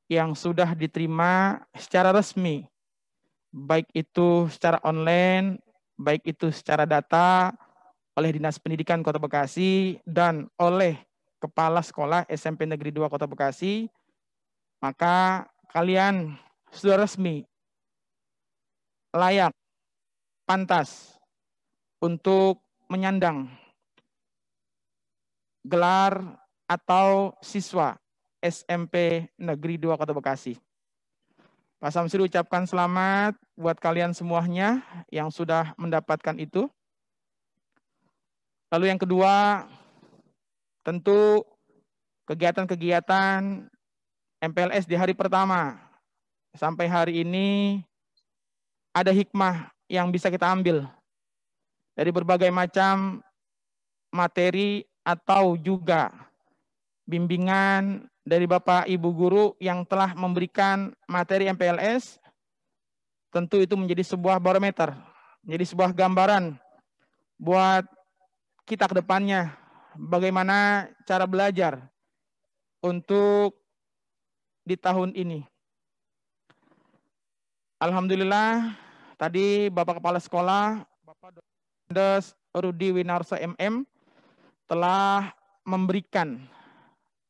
yang sudah diterima secara resmi, baik itu secara online, baik itu secara data oleh Dinas Pendidikan Kota Bekasi dan oleh Kepala Sekolah SMP Negeri 2 Kota Bekasi, maka kalian sudah resmi layak, pantas untuk menyandang gelar atau siswa SMP Negeri 2 Kota Bekasi. Pak Samsuri ucapkan selamat buat kalian semuanya yang sudah mendapatkan itu. Lalu yang kedua, tentu kegiatan-kegiatan MPLS di hari pertama sampai hari ini ada hikmah yang bisa kita ambil dari berbagai macam materi atau juga bimbingan dari Bapak Ibu Guru yang telah memberikan materi MPLS. Tentu itu menjadi sebuah barometer, menjadi sebuah gambaran buat kita ke depannya bagaimana cara belajar untuk di tahun ini. Alhamdulillah, tadi Bapak Kepala Sekolah, Bapak Dr. Rudi Winarsa MM, telah memberikan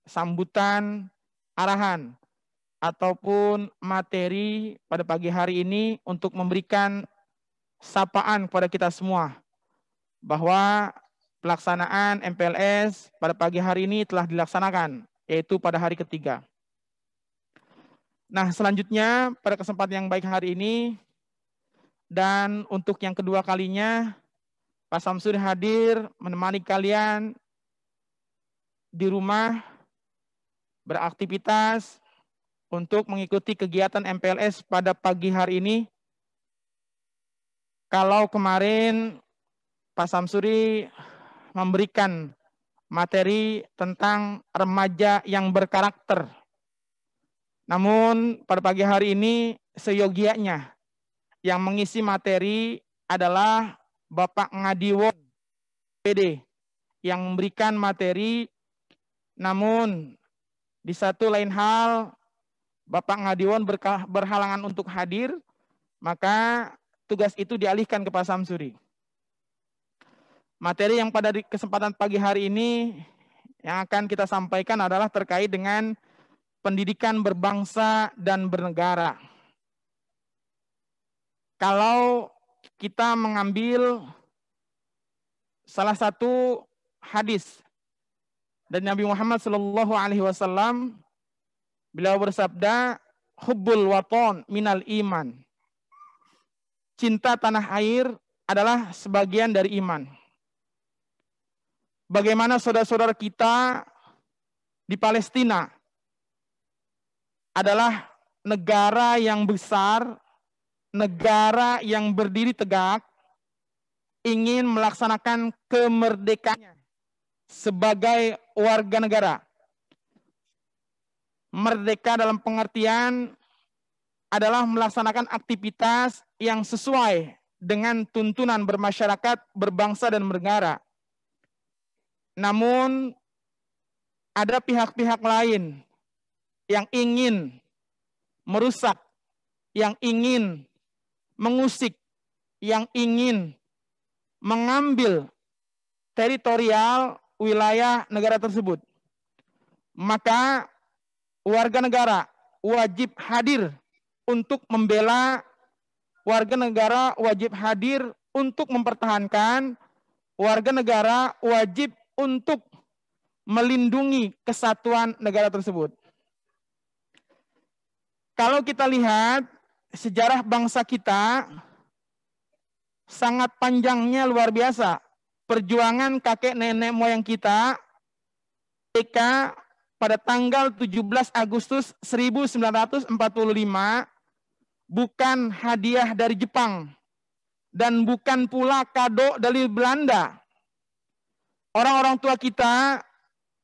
sambutan, arahan, ataupun materi pada pagi hari ini untuk memberikan sapaan kepada kita semua bahwa pelaksanaan MPLS pada pagi hari ini telah dilaksanakan, yaitu pada hari ketiga. Nah, selanjutnya pada kesempatan yang baik hari ini dan untuk yang kedua kalinya, Pak Samsuri hadir menemani kalian di rumah beraktivitas untuk mengikuti kegiatan MPLS pada pagi hari ini. Kalau kemarin Pak Samsuri memberikan materi tentang remaja yang berkarakter, namun pada pagi hari ini seyogianya yang mengisi materi adalah Bapak Ngadiwon PD yang memberikan materi, namun di satu lain hal Bapak Ngadiwon berhalangan untuk hadir, maka tugas itu dialihkan ke Pak Samsuri. Materi yang pada kesempatan pagi hari ini yang akan kita sampaikan adalah terkait dengan pendidikan berbangsa dan bernegara. Kalau kita mengambil salah satu hadis dari Nabi Muhammad SAW, beliau bersabda, hubbul waton minal iman. Cinta tanah air adalah sebagian dari iman. Bagaimana saudara-saudara kita di Palestina adalah negara yang besar, negara yang berdiri tegak, ingin melaksanakan kemerdekaannya sebagai warga negara. Merdeka dalam pengertian adalah melaksanakan aktivitas yang sesuai dengan tuntunan bermasyarakat, berbangsa, dan bernegara. Namun, ada pihak-pihak lain yang ingin merusak, yang ingin mengusik, yang ingin mengambil teritorial wilayah negara tersebut. Maka warga negara wajib hadir untuk membela, warga negara wajib hadir untuk mempertahankan, warga negara wajib untuk melindungi kesatuan negara tersebut. Kalau kita lihat sejarah bangsa kita, sangat panjangnya luar biasa. Perjuangan kakek nenek moyang kita ketika pada tanggal 17 Agustus 1945 bukan hadiah dari Jepang dan bukan pula kado dari Belanda. Orang-orang tua kita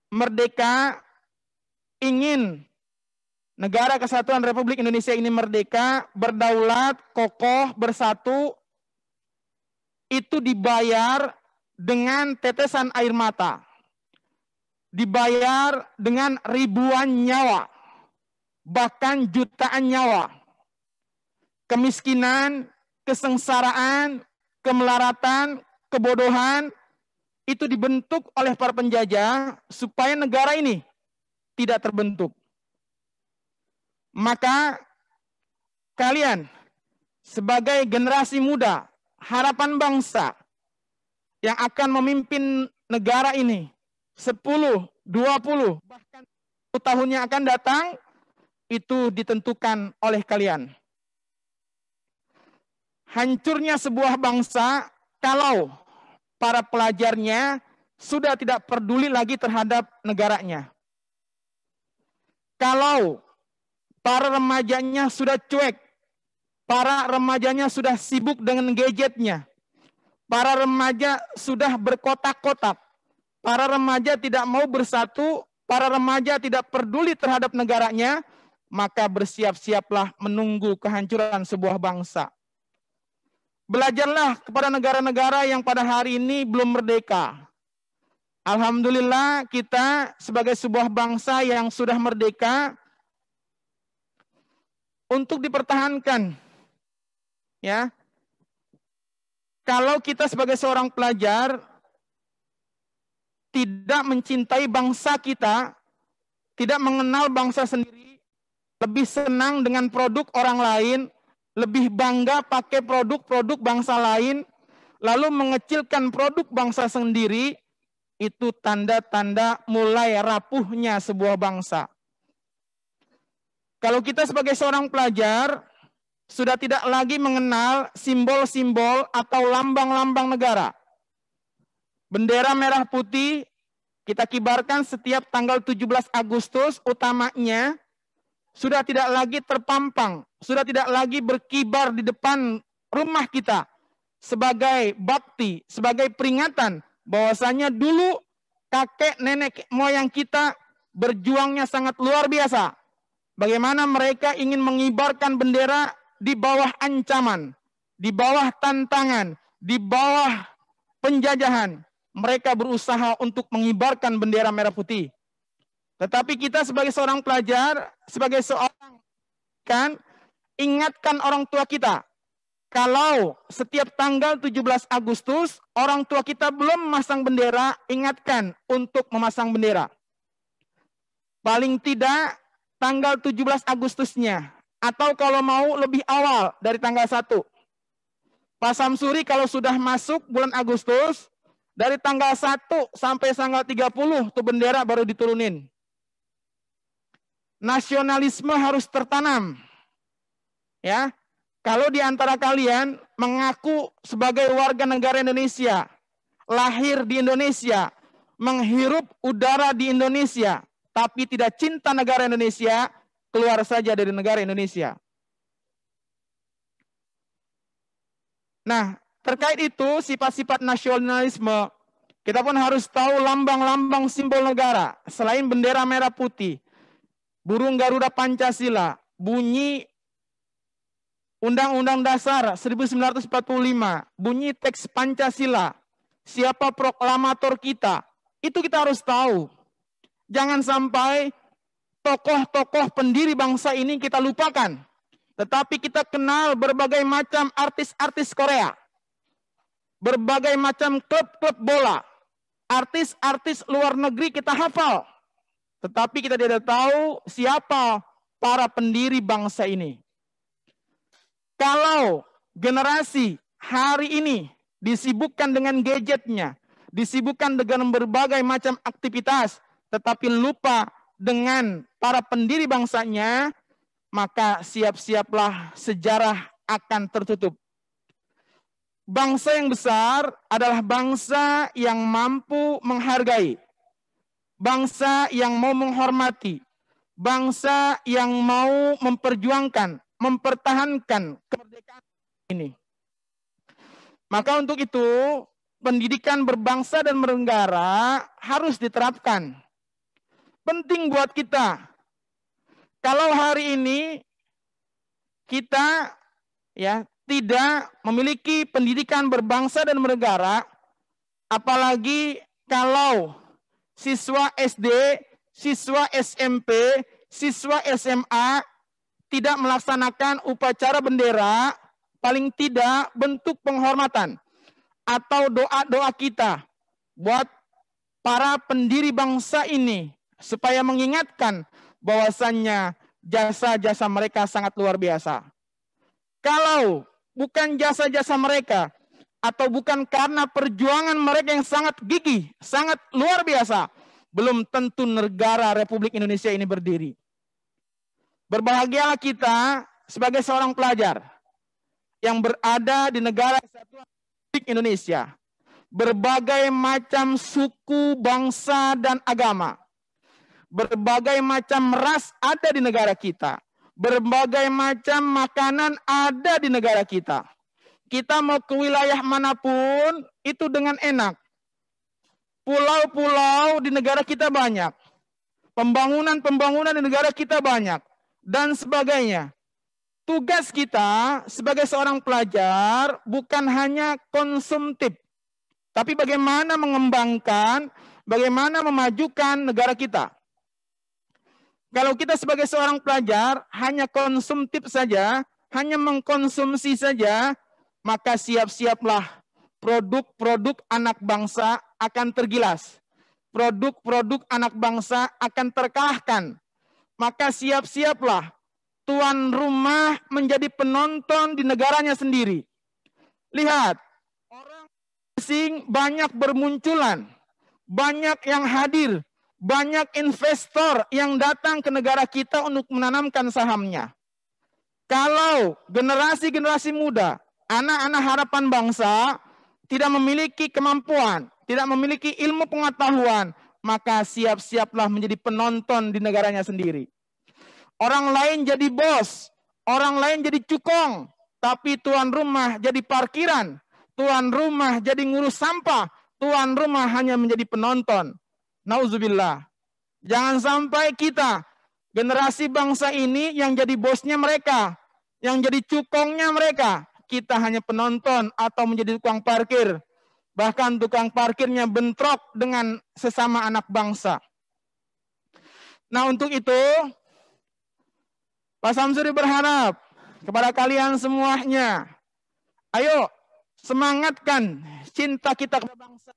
merdeka, ingin negara kesatuan Republik Indonesia ini merdeka, berdaulat, kokoh, bersatu, itu dibayar dengan tetesan air mata. Dibayar dengan ribuan nyawa, bahkan jutaan nyawa. Kemiskinan, kesengsaraan, kemelaratan, kebodohan, itu dibentuk oleh para penjajah supaya negara ini tidak terbentuk. Maka kalian sebagai generasi muda, harapan bangsa yang akan memimpin negara ini 10, 20, bahkan 10 tahun yang akan datang, itu ditentukan oleh kalian. Hancurnya sebuah bangsa kalau para pelajarnya sudah tidak peduli lagi terhadap negaranya. Kalau para remajanya sudah cuek, para remajanya sudah sibuk dengan gadgetnya, para remaja sudah berkotak-kotak, para remaja tidak mau bersatu, para remaja tidak peduli terhadap negaranya, maka bersiap-siaplah menunggu kehancuran sebuah bangsa. Belajarlah kepada negara-negara yang pada hari ini belum merdeka. Alhamdulillah kita sebagai sebuah bangsa yang sudah merdeka, untuk dipertahankan. Ya. Kalau kita sebagai seorang pelajar tidak mencintai bangsa kita, tidak mengenal bangsa sendiri, lebih senang dengan produk orang lain, lebih bangga pakai produk-produk bangsa lain, lalu mengecilkan produk bangsa sendiri, itu tanda-tanda mulai rapuhnya sebuah bangsa. Kalau kita sebagai seorang pelajar sudah tidak lagi mengenal simbol-simbol atau lambang-lambang negara. Bendera merah putih kita kibarkan setiap tanggal 17 Agustus, utamanya sudah tidak lagi terpampang, sudah tidak lagi berkibar di depan rumah kita sebagai bakti, sebagai peringatan bahwasanya dulu kakek nenek moyang kita berjuangnya sangat luar biasa. Bagaimana mereka ingin mengibarkan bendera di bawah ancaman, di bawah tantangan, di bawah penjajahan. Mereka berusaha untuk mengibarkan bendera merah putih. Tetapi kita sebagai seorang pelajar, sebagai seorang kan, ingatkan orang tua kita. Kalau setiap tanggal 17 Agustus, orang tua kita belum memasang bendera, ingatkan untuk memasang bendera. Paling tidak tanggal 17 Agustusnya, atau kalau mau lebih awal dari tanggal 1. Pak Samsuri kalau sudah masuk bulan Agustus, dari tanggal 1 sampai tanggal 30, tuh bendera baru diturunin. Nasionalisme harus tertanam. Ya, kalau di antara kalian mengaku sebagai warga negara Indonesia, lahir di Indonesia, menghirup udara di Indonesia, tapi tidak cinta negara Indonesia, keluar saja dari negara Indonesia. Nah, terkait itu sifat-sifat nasionalisme, kita pun harus tahu lambang-lambang simbol negara. Selain bendera merah putih, burung Garuda Pancasila, bunyi Undang-Undang Dasar 1945, bunyi teks Pancasila, siapa proklamator kita, itu kita harus tahu. Jangan sampai tokoh-tokoh pendiri bangsa ini kita lupakan. Tetapi kita kenal berbagai macam artis-artis Korea, berbagai macam klub-klub bola, artis-artis luar negeri kita hafal. Tetapi kita tidak tahu siapa para pendiri bangsa ini. Kalau generasi hari ini disibukkan dengan gadgetnya, disibukkan dengan berbagai macam aktivitas, tetapi lupa dengan para pendiri bangsanya, maka siap-siaplah sejarah akan tertutup. Bangsa yang besar adalah bangsa yang mampu menghargai. bangsa yang mau menghormati, bangsa yang mau memperjuangkan, mempertahankan kemerdekaan ini. Maka untuk itu, pendidikan berbangsa dan bernegara harus diterapkan. Penting buat kita. Kalau hari ini kita ya tidak memiliki pendidikan berbangsa dan bernegara, apalagi kalau siswa SD, siswa SMP, siswa SMA tidak melaksanakan upacara bendera, paling tidak bentuk penghormatan atau doa-doa kita buat para pendiri bangsa ini supaya mengingatkan bahwasannya jasa-jasa mereka sangat luar biasa. Kalau bukan jasa-jasa mereka atau bukan karena perjuangan mereka yang sangat gigih, sangat luar biasa, belum tentu negara Republik Indonesia ini berdiri. Berbahagialah kita sebagai seorang pelajar yang berada di negara Kesatuan Republik Indonesia. Berbagai macam suku, bangsa, dan agama. Berbagai macam ras ada di negara kita. Berbagai macam makanan ada di negara kita. Kita mau ke wilayah manapun, itu dengan enak. Pulau-pulau di negara kita banyak. Pembangunan-pembangunan di negara kita banyak. Dan sebagainya. Tugas kita sebagai seorang pelajar bukan hanya konsumtif. Tapi bagaimana mengembangkan, bagaimana memajukan negara kita. Kalau kita sebagai seorang pelajar hanya konsumtif saja, hanya mengkonsumsi saja, maka siap-siaplah produk-produk anak bangsa akan tergilas. Produk-produk anak bangsa akan terkalahkan. Maka siap-siaplah tuan rumah menjadi penonton di negaranya sendiri. Lihat, orang asing banyak bermunculan, banyak yang hadir, banyak investor yang datang ke negara kita untuk menanamkan sahamnya. Kalau generasi-generasi muda, anak-anak harapan bangsa, tidak memiliki kemampuan, tidak memiliki ilmu pengetahuan, maka siap-siaplah menjadi penonton di negaranya sendiri. Orang lain jadi bos, orang lain jadi cukong, tapi tuan rumah jadi parkiran, tuan rumah jadi ngurus sampah, tuan rumah hanya menjadi penonton. Nauzubillah. Jangan sampai kita, generasi bangsa ini yang jadi bosnya mereka, yang jadi cukongnya mereka, kita hanya penonton atau menjadi tukang parkir. Bahkan tukang parkirnya bentrok dengan sesama anak bangsa. Nah untuk itu, Pak Samsuri berharap kepada kalian semuanya, ayo semangatkan cinta kita kepada bangsa.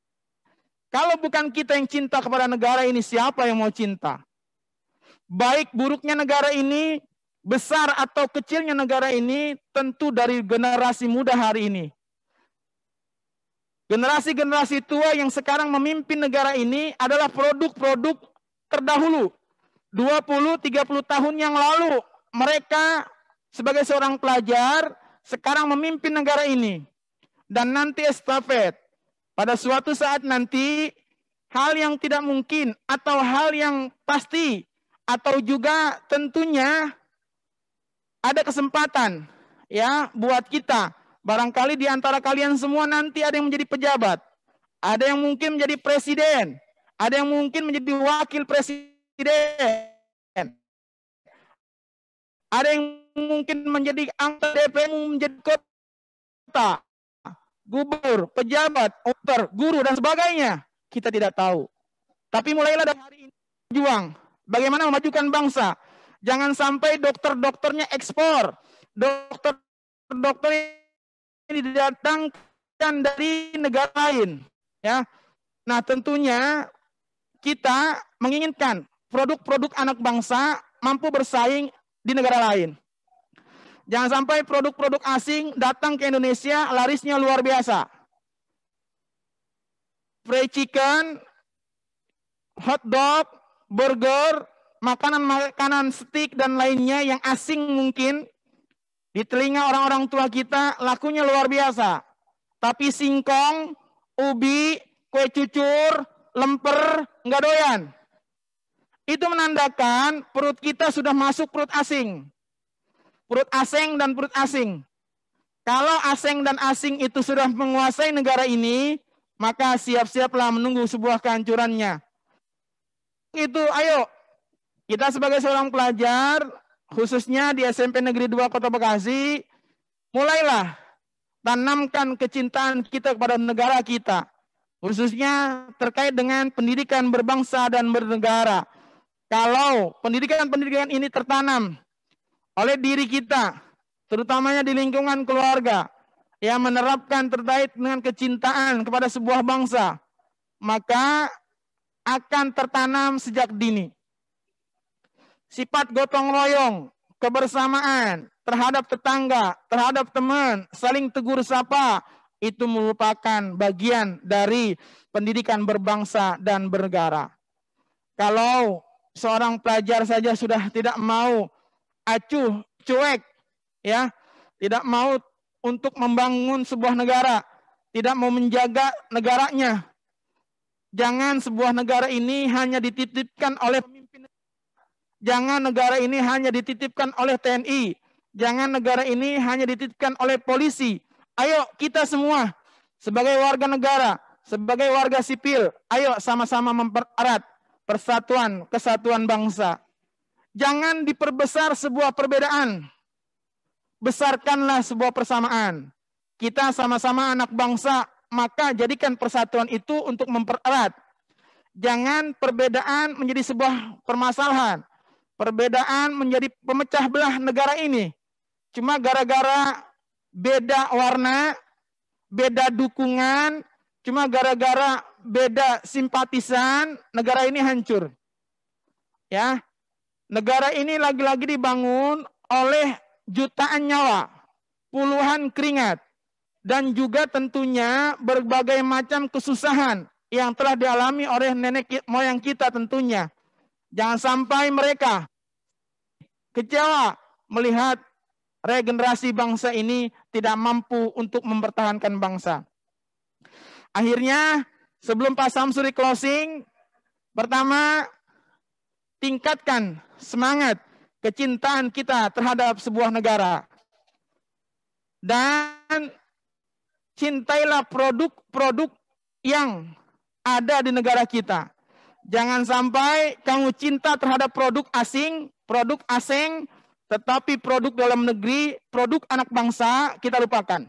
Kalau bukan kita yang cinta kepada negara ini, siapa yang mau cinta? Baik buruknya negara ini, besar atau kecilnya negara ini, tentu dari generasi muda hari ini. Generasi-generasi tua yang sekarang memimpin negara ini adalah produk-produk terdahulu. 20-30 tahun yang lalu, mereka sebagai seorang pelajar, sekarang memimpin negara ini. Dan nanti estafet. Pada suatu saat nanti, hal yang tidak mungkin atau hal yang pasti atau juga tentunya ada kesempatan ya buat kita. Barangkali di antara kalian semua nanti ada yang menjadi pejabat, ada yang mungkin menjadi presiden, ada yang mungkin menjadi wakil presiden, ada yang mungkin menjadi anggota DPR, menjadi kota, gubernur, pejabat, dokter, guru, dan sebagainya. Kita tidak tahu. Tapi mulailah dari hari ini berjuang. Bagaimana memajukan bangsa. Jangan sampai dokter-dokternya ekspor. Dokter-dokter ini didatangkan dari negara lain. Ya. Nah tentunya kita menginginkan produk-produk anak bangsa mampu bersaing di negara lain. Jangan sampai produk-produk asing datang ke Indonesia, larisnya luar biasa. Fried chicken, hot dog, burger, makanan-makanan steak dan lainnya yang asing mungkin, di telinga orang-orang tua kita lakunya luar biasa. Tapi singkong, ubi, kue cucur, lemper, nggak doyan. itu menandakan perut kita sudah masuk perut asing. Perut asing dan perut asing. Kalau asing dan asing itu sudah menguasai negara ini, maka siap-siaplah menunggu sebuah kehancurannya. Itu ayo, kita sebagai seorang pelajar, khususnya di SMP Negeri 2 Kota Bekasi, mulailah tanamkan kecintaan kita kepada negara kita. Khususnya terkait dengan pendidikan berbangsa dan bernegara. Kalau pendidikan-pendidikan ini tertanam oleh diri kita, terutamanya di lingkungan keluarga, yang menerapkan terkait dengan kecintaan kepada sebuah bangsa, maka akan tertanam sejak dini. Sifat gotong royong, kebersamaan terhadap tetangga, terhadap teman, saling tegur sapa, itu merupakan bagian dari pendidikan berbangsa dan bernegara. Kalau seorang pelajar saja sudah tidak mau acuh, cuek, ya, tidak mau untuk membangun sebuah negara, tidak mau menjaga negaranya. Jangan sebuah negara ini hanya dititipkan oleh pemimpin. Jangan negara ini hanya dititipkan oleh TNI. Jangan negara ini hanya dititipkan oleh polisi. Ayo kita semua sebagai warga negara, sebagai warga sipil, ayo sama-sama mempererat persatuan, kesatuan bangsa. Jangan diperbesar sebuah perbedaan. Besarkanlah sebuah persamaan. Kita sama-sama anak bangsa, maka jadikan persatuan itu untuk mempererat. Jangan perbedaan menjadi sebuah permasalahan. Perbedaan menjadi pemecah belah negara ini. Cuma gara-gara beda warna, beda dukungan, cuma gara-gara beda simpatisan, negara ini hancur. Ya, negara ini lagi-lagi dibangun oleh jutaan nyawa, puluhan keringat, dan juga tentunya berbagai macam kesusahan yang telah dialami oleh nenek moyang kita tentunya. Jangan sampai mereka kecewa melihat regenerasi bangsa ini tidak mampu untuk mempertahankan bangsa. Akhirnya, sebelum Pak Samsuri closing, pertama, tingkatkan semangat kecintaan kita terhadap sebuah negara. Dan cintailah produk-produk yang ada di negara kita. Jangan sampai kamu cinta terhadap produk asing, tetapi produk dalam negeri, produk anak bangsa, kita lupakan.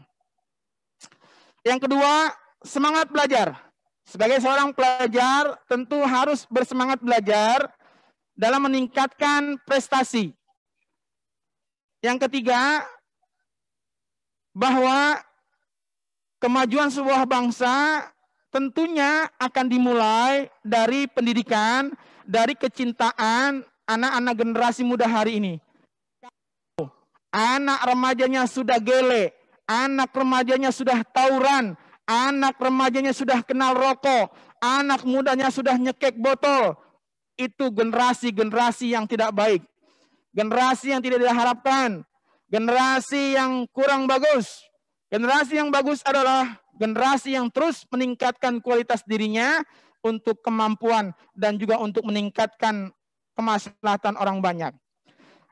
Yang kedua, semangat belajar. Sebagai seorang pelajar, tentu harus bersemangat belajar dalam meningkatkan prestasi. Yang ketiga, bahwa kemajuan sebuah bangsa tentunya akan dimulai dari pendidikan, dari kecintaan anak-anak generasi muda hari ini. Anak remajanya sudah gele, anak remajanya sudah tawuran, anak remajanya sudah kenal rokok, anak mudanya sudah nyekek botol. Itu generasi-generasi yang tidak baik. Generasi yang tidak diharapkan. Generasi yang kurang bagus. Generasi yang bagus adalah generasi yang terus meningkatkan kualitas dirinya untuk kemampuan dan juga untuk meningkatkan kemaslahatan orang banyak.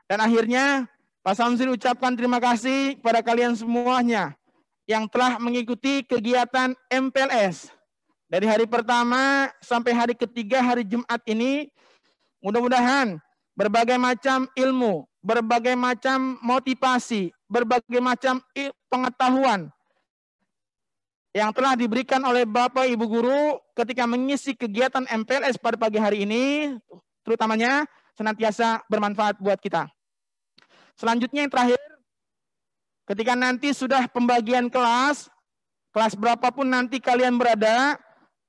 Dan akhirnya Pak Samsuri ucapkan terima kasih kepada kalian semuanya yang telah mengikuti kegiatan MPLS. Dari hari pertama sampai hari ketiga hari Jumat ini, mudah-mudahan berbagai macam ilmu, berbagai macam motivasi, berbagai macam pengetahuan yang telah diberikan oleh Bapak Ibu Guru ketika mengisi kegiatan MPLS pada pagi hari ini, terutamanya senantiasa bermanfaat buat kita. Selanjutnya yang terakhir, ketika nanti sudah pembagian kelas berapapun nanti kalian berada,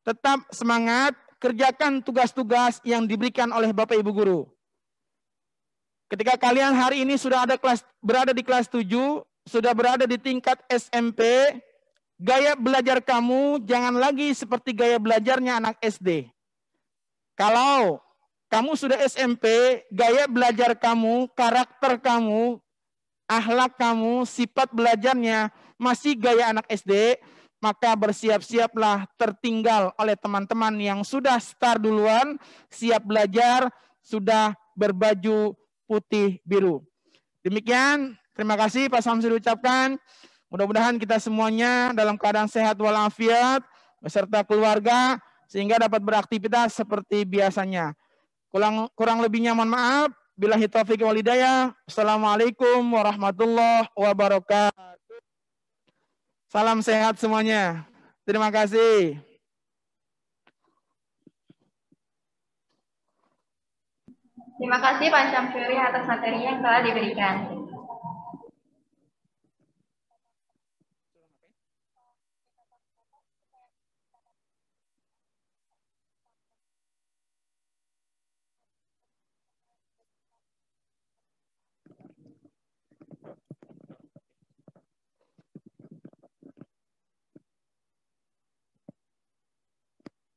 tetap semangat, kerjakan tugas-tugas yang diberikan oleh Bapak Ibu Guru. Ketika kalian hari ini sudah berada di kelas 7, sudah berada di tingkat SMP, gaya belajar kamu jangan lagi seperti gaya belajarnya anak SD. Kalau kamu sudah SMP, gaya belajar kamu, karakter kamu, akhlak kamu, sifat belajarnya masih gaya anak SD, maka bersiap-siaplah tertinggal oleh teman-teman yang sudah start duluan, siap belajar, sudah berbaju putih biru. Demikian, terima kasih Pak Samsuri ucapkan. Mudah-mudahan kita semuanya dalam keadaan sehat walafiat beserta keluarga sehingga dapat beraktivitas seperti biasanya. Kurang lebihnya mohon maaf. Billahi taufiq wal hidayah. Assalamualaikum warahmatullahi wabarakatuh. Salam sehat semuanya. Terima kasih. Terima kasih Pak Syamsuri atas materi yang telah diberikan.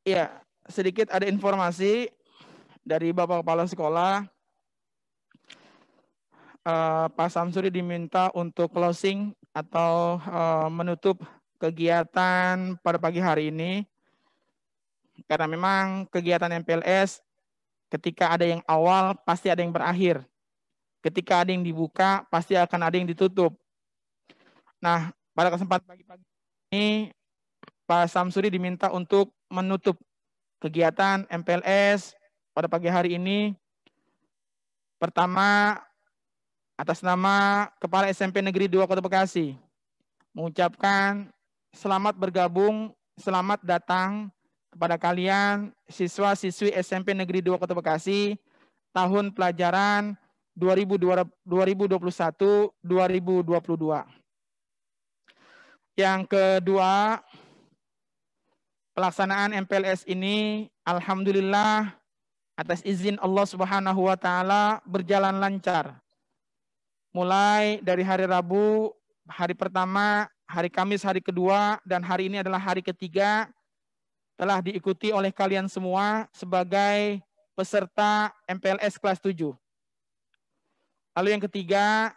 Ya, sedikit ada informasi dari Bapak Kepala Sekolah. Pak Samsuri diminta untuk closing atau menutup kegiatan pada pagi hari ini. Karena memang kegiatan MPLS ketika ada yang awal pasti ada yang berakhir. Ketika ada yang dibuka pasti akan ada yang ditutup. Nah, pada kesempatan pagi-pagi ini Pak Samsuri diminta untuk menutup kegiatan MPLS pada pagi hari ini. Pertama, atas nama Kepala SMP Negeri 2 Kota Bekasi, mengucapkan selamat bergabung, selamat datang kepada kalian siswa-siswi SMP Negeri 2 Kota Bekasi tahun pelajaran 2021-2022. Yang kedua, pelaksanaan MPLS ini alhamdulillah atas izin Allah Subhanahu wa taala berjalan lancar. Mulai dari hari Rabu, hari pertama, hari Kamis, hari kedua, dan hari ini adalah hari ketiga telah diikuti oleh kalian semua sebagai peserta MPLS kelas 7. Lalu yang ketiga,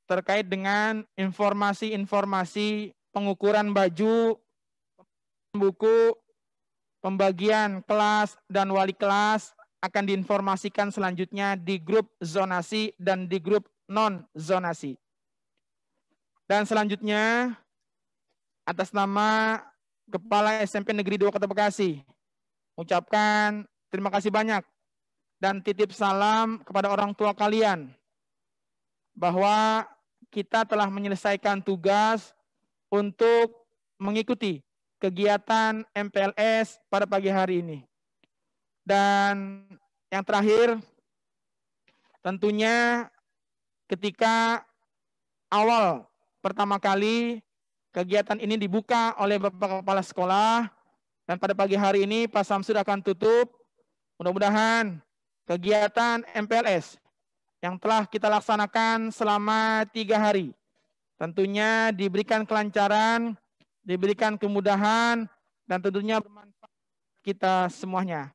terkait dengan informasi-informasi pengukuran baju, buku, pembagian kelas dan wali kelas akan diinformasikan selanjutnya di grup zonasi dan di grup non-zonasi. Dan selanjutnya, atas nama Kepala SMP Negeri 2 Kota Bekasi, ucapkan terima kasih banyak dan titip salam kepada orang tua kalian bahwa kita telah menyelesaikan tugas untuk mengikuti kegiatan MPLS pada pagi hari ini. Dan yang terakhir, tentunya ketika awal pertama kali kegiatan ini dibuka oleh Bapak Kepala Sekolah, dan pada pagi hari ini Pak Samsuri akan tutup, mudah-mudahan kegiatan MPLS yang telah kita laksanakan selama 3 hari, tentunya diberikan kelancaran, diberikan kemudahan, dan tentunya bermanfaat kita semuanya.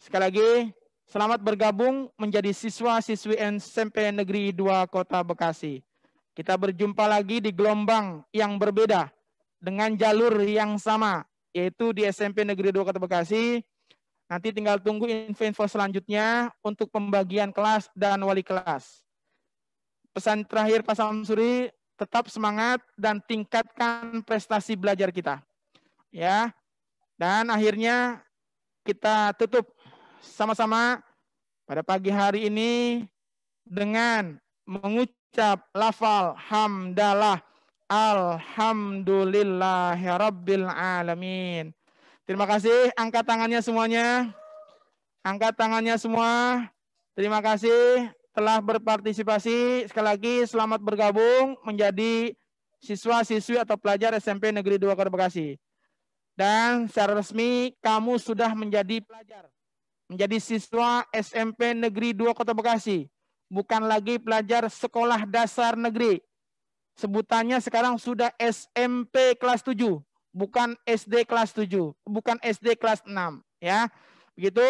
Sekali lagi, selamat bergabung menjadi siswa-siswi SMP Negeri 2 Kota Bekasi. Kita berjumpa lagi di gelombang yang berbeda dengan jalur yang sama, yaitu di SMP Negeri 2 Kota Bekasi. Nanti tinggal tunggu info-info selanjutnya untuk pembagian kelas dan wali kelas. Pesan terakhir Pak Samsuri, tetap semangat dan tingkatkan prestasi belajar kita. Ya. Dan akhirnya kita tutup sama-sama pada pagi hari ini dengan mengucap lafal hamdalah alhamdulillahirabbil alamin. Terima kasih, angkat tangannya semuanya. Angkat tangannya semua. Terima kasih telah berpartisipasi. Sekali lagi selamat bergabung menjadi siswa-siswi atau pelajar SMP Negeri 2 Kota Bekasi. Dan secara resmi kamu sudah menjadi pelajar, menjadi siswa SMP Negeri 2 Kota Bekasi. Bukan lagi pelajar sekolah dasar negeri. Sebutannya sekarang sudah SMP kelas 7, bukan SD kelas 7, bukan SD kelas 6, ya. Begitu.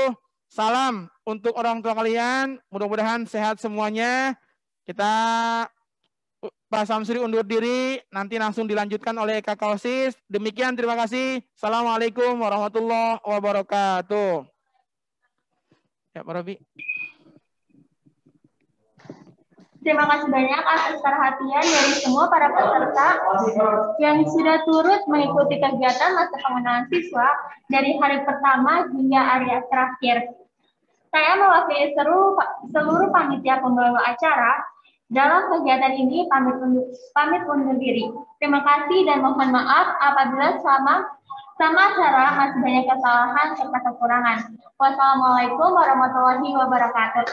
Salam untuk orang tua kalian. Mudah-mudahan sehat semuanya. Kita Pak Samsuri undur diri, nanti langsung dilanjutkan oleh Kakak OSIS. Demikian, terima kasih. Assalamualaikum warahmatullahi wabarakatuh. Ya, Pak Robi. Terima kasih banyak atas perhatian dari semua para peserta yang sudah turut mengikuti kegiatan masa pengenalan siswa dari hari pertama hingga hari terakhir. Saya mewakili seluruh panitia pembawa acara dalam kegiatan ini pamit undur diri. Terima kasih dan mohon maaf apabila sama acara masih banyak kesalahan serta kekurangan. Wassalamualaikum warahmatullahi wabarakatuh.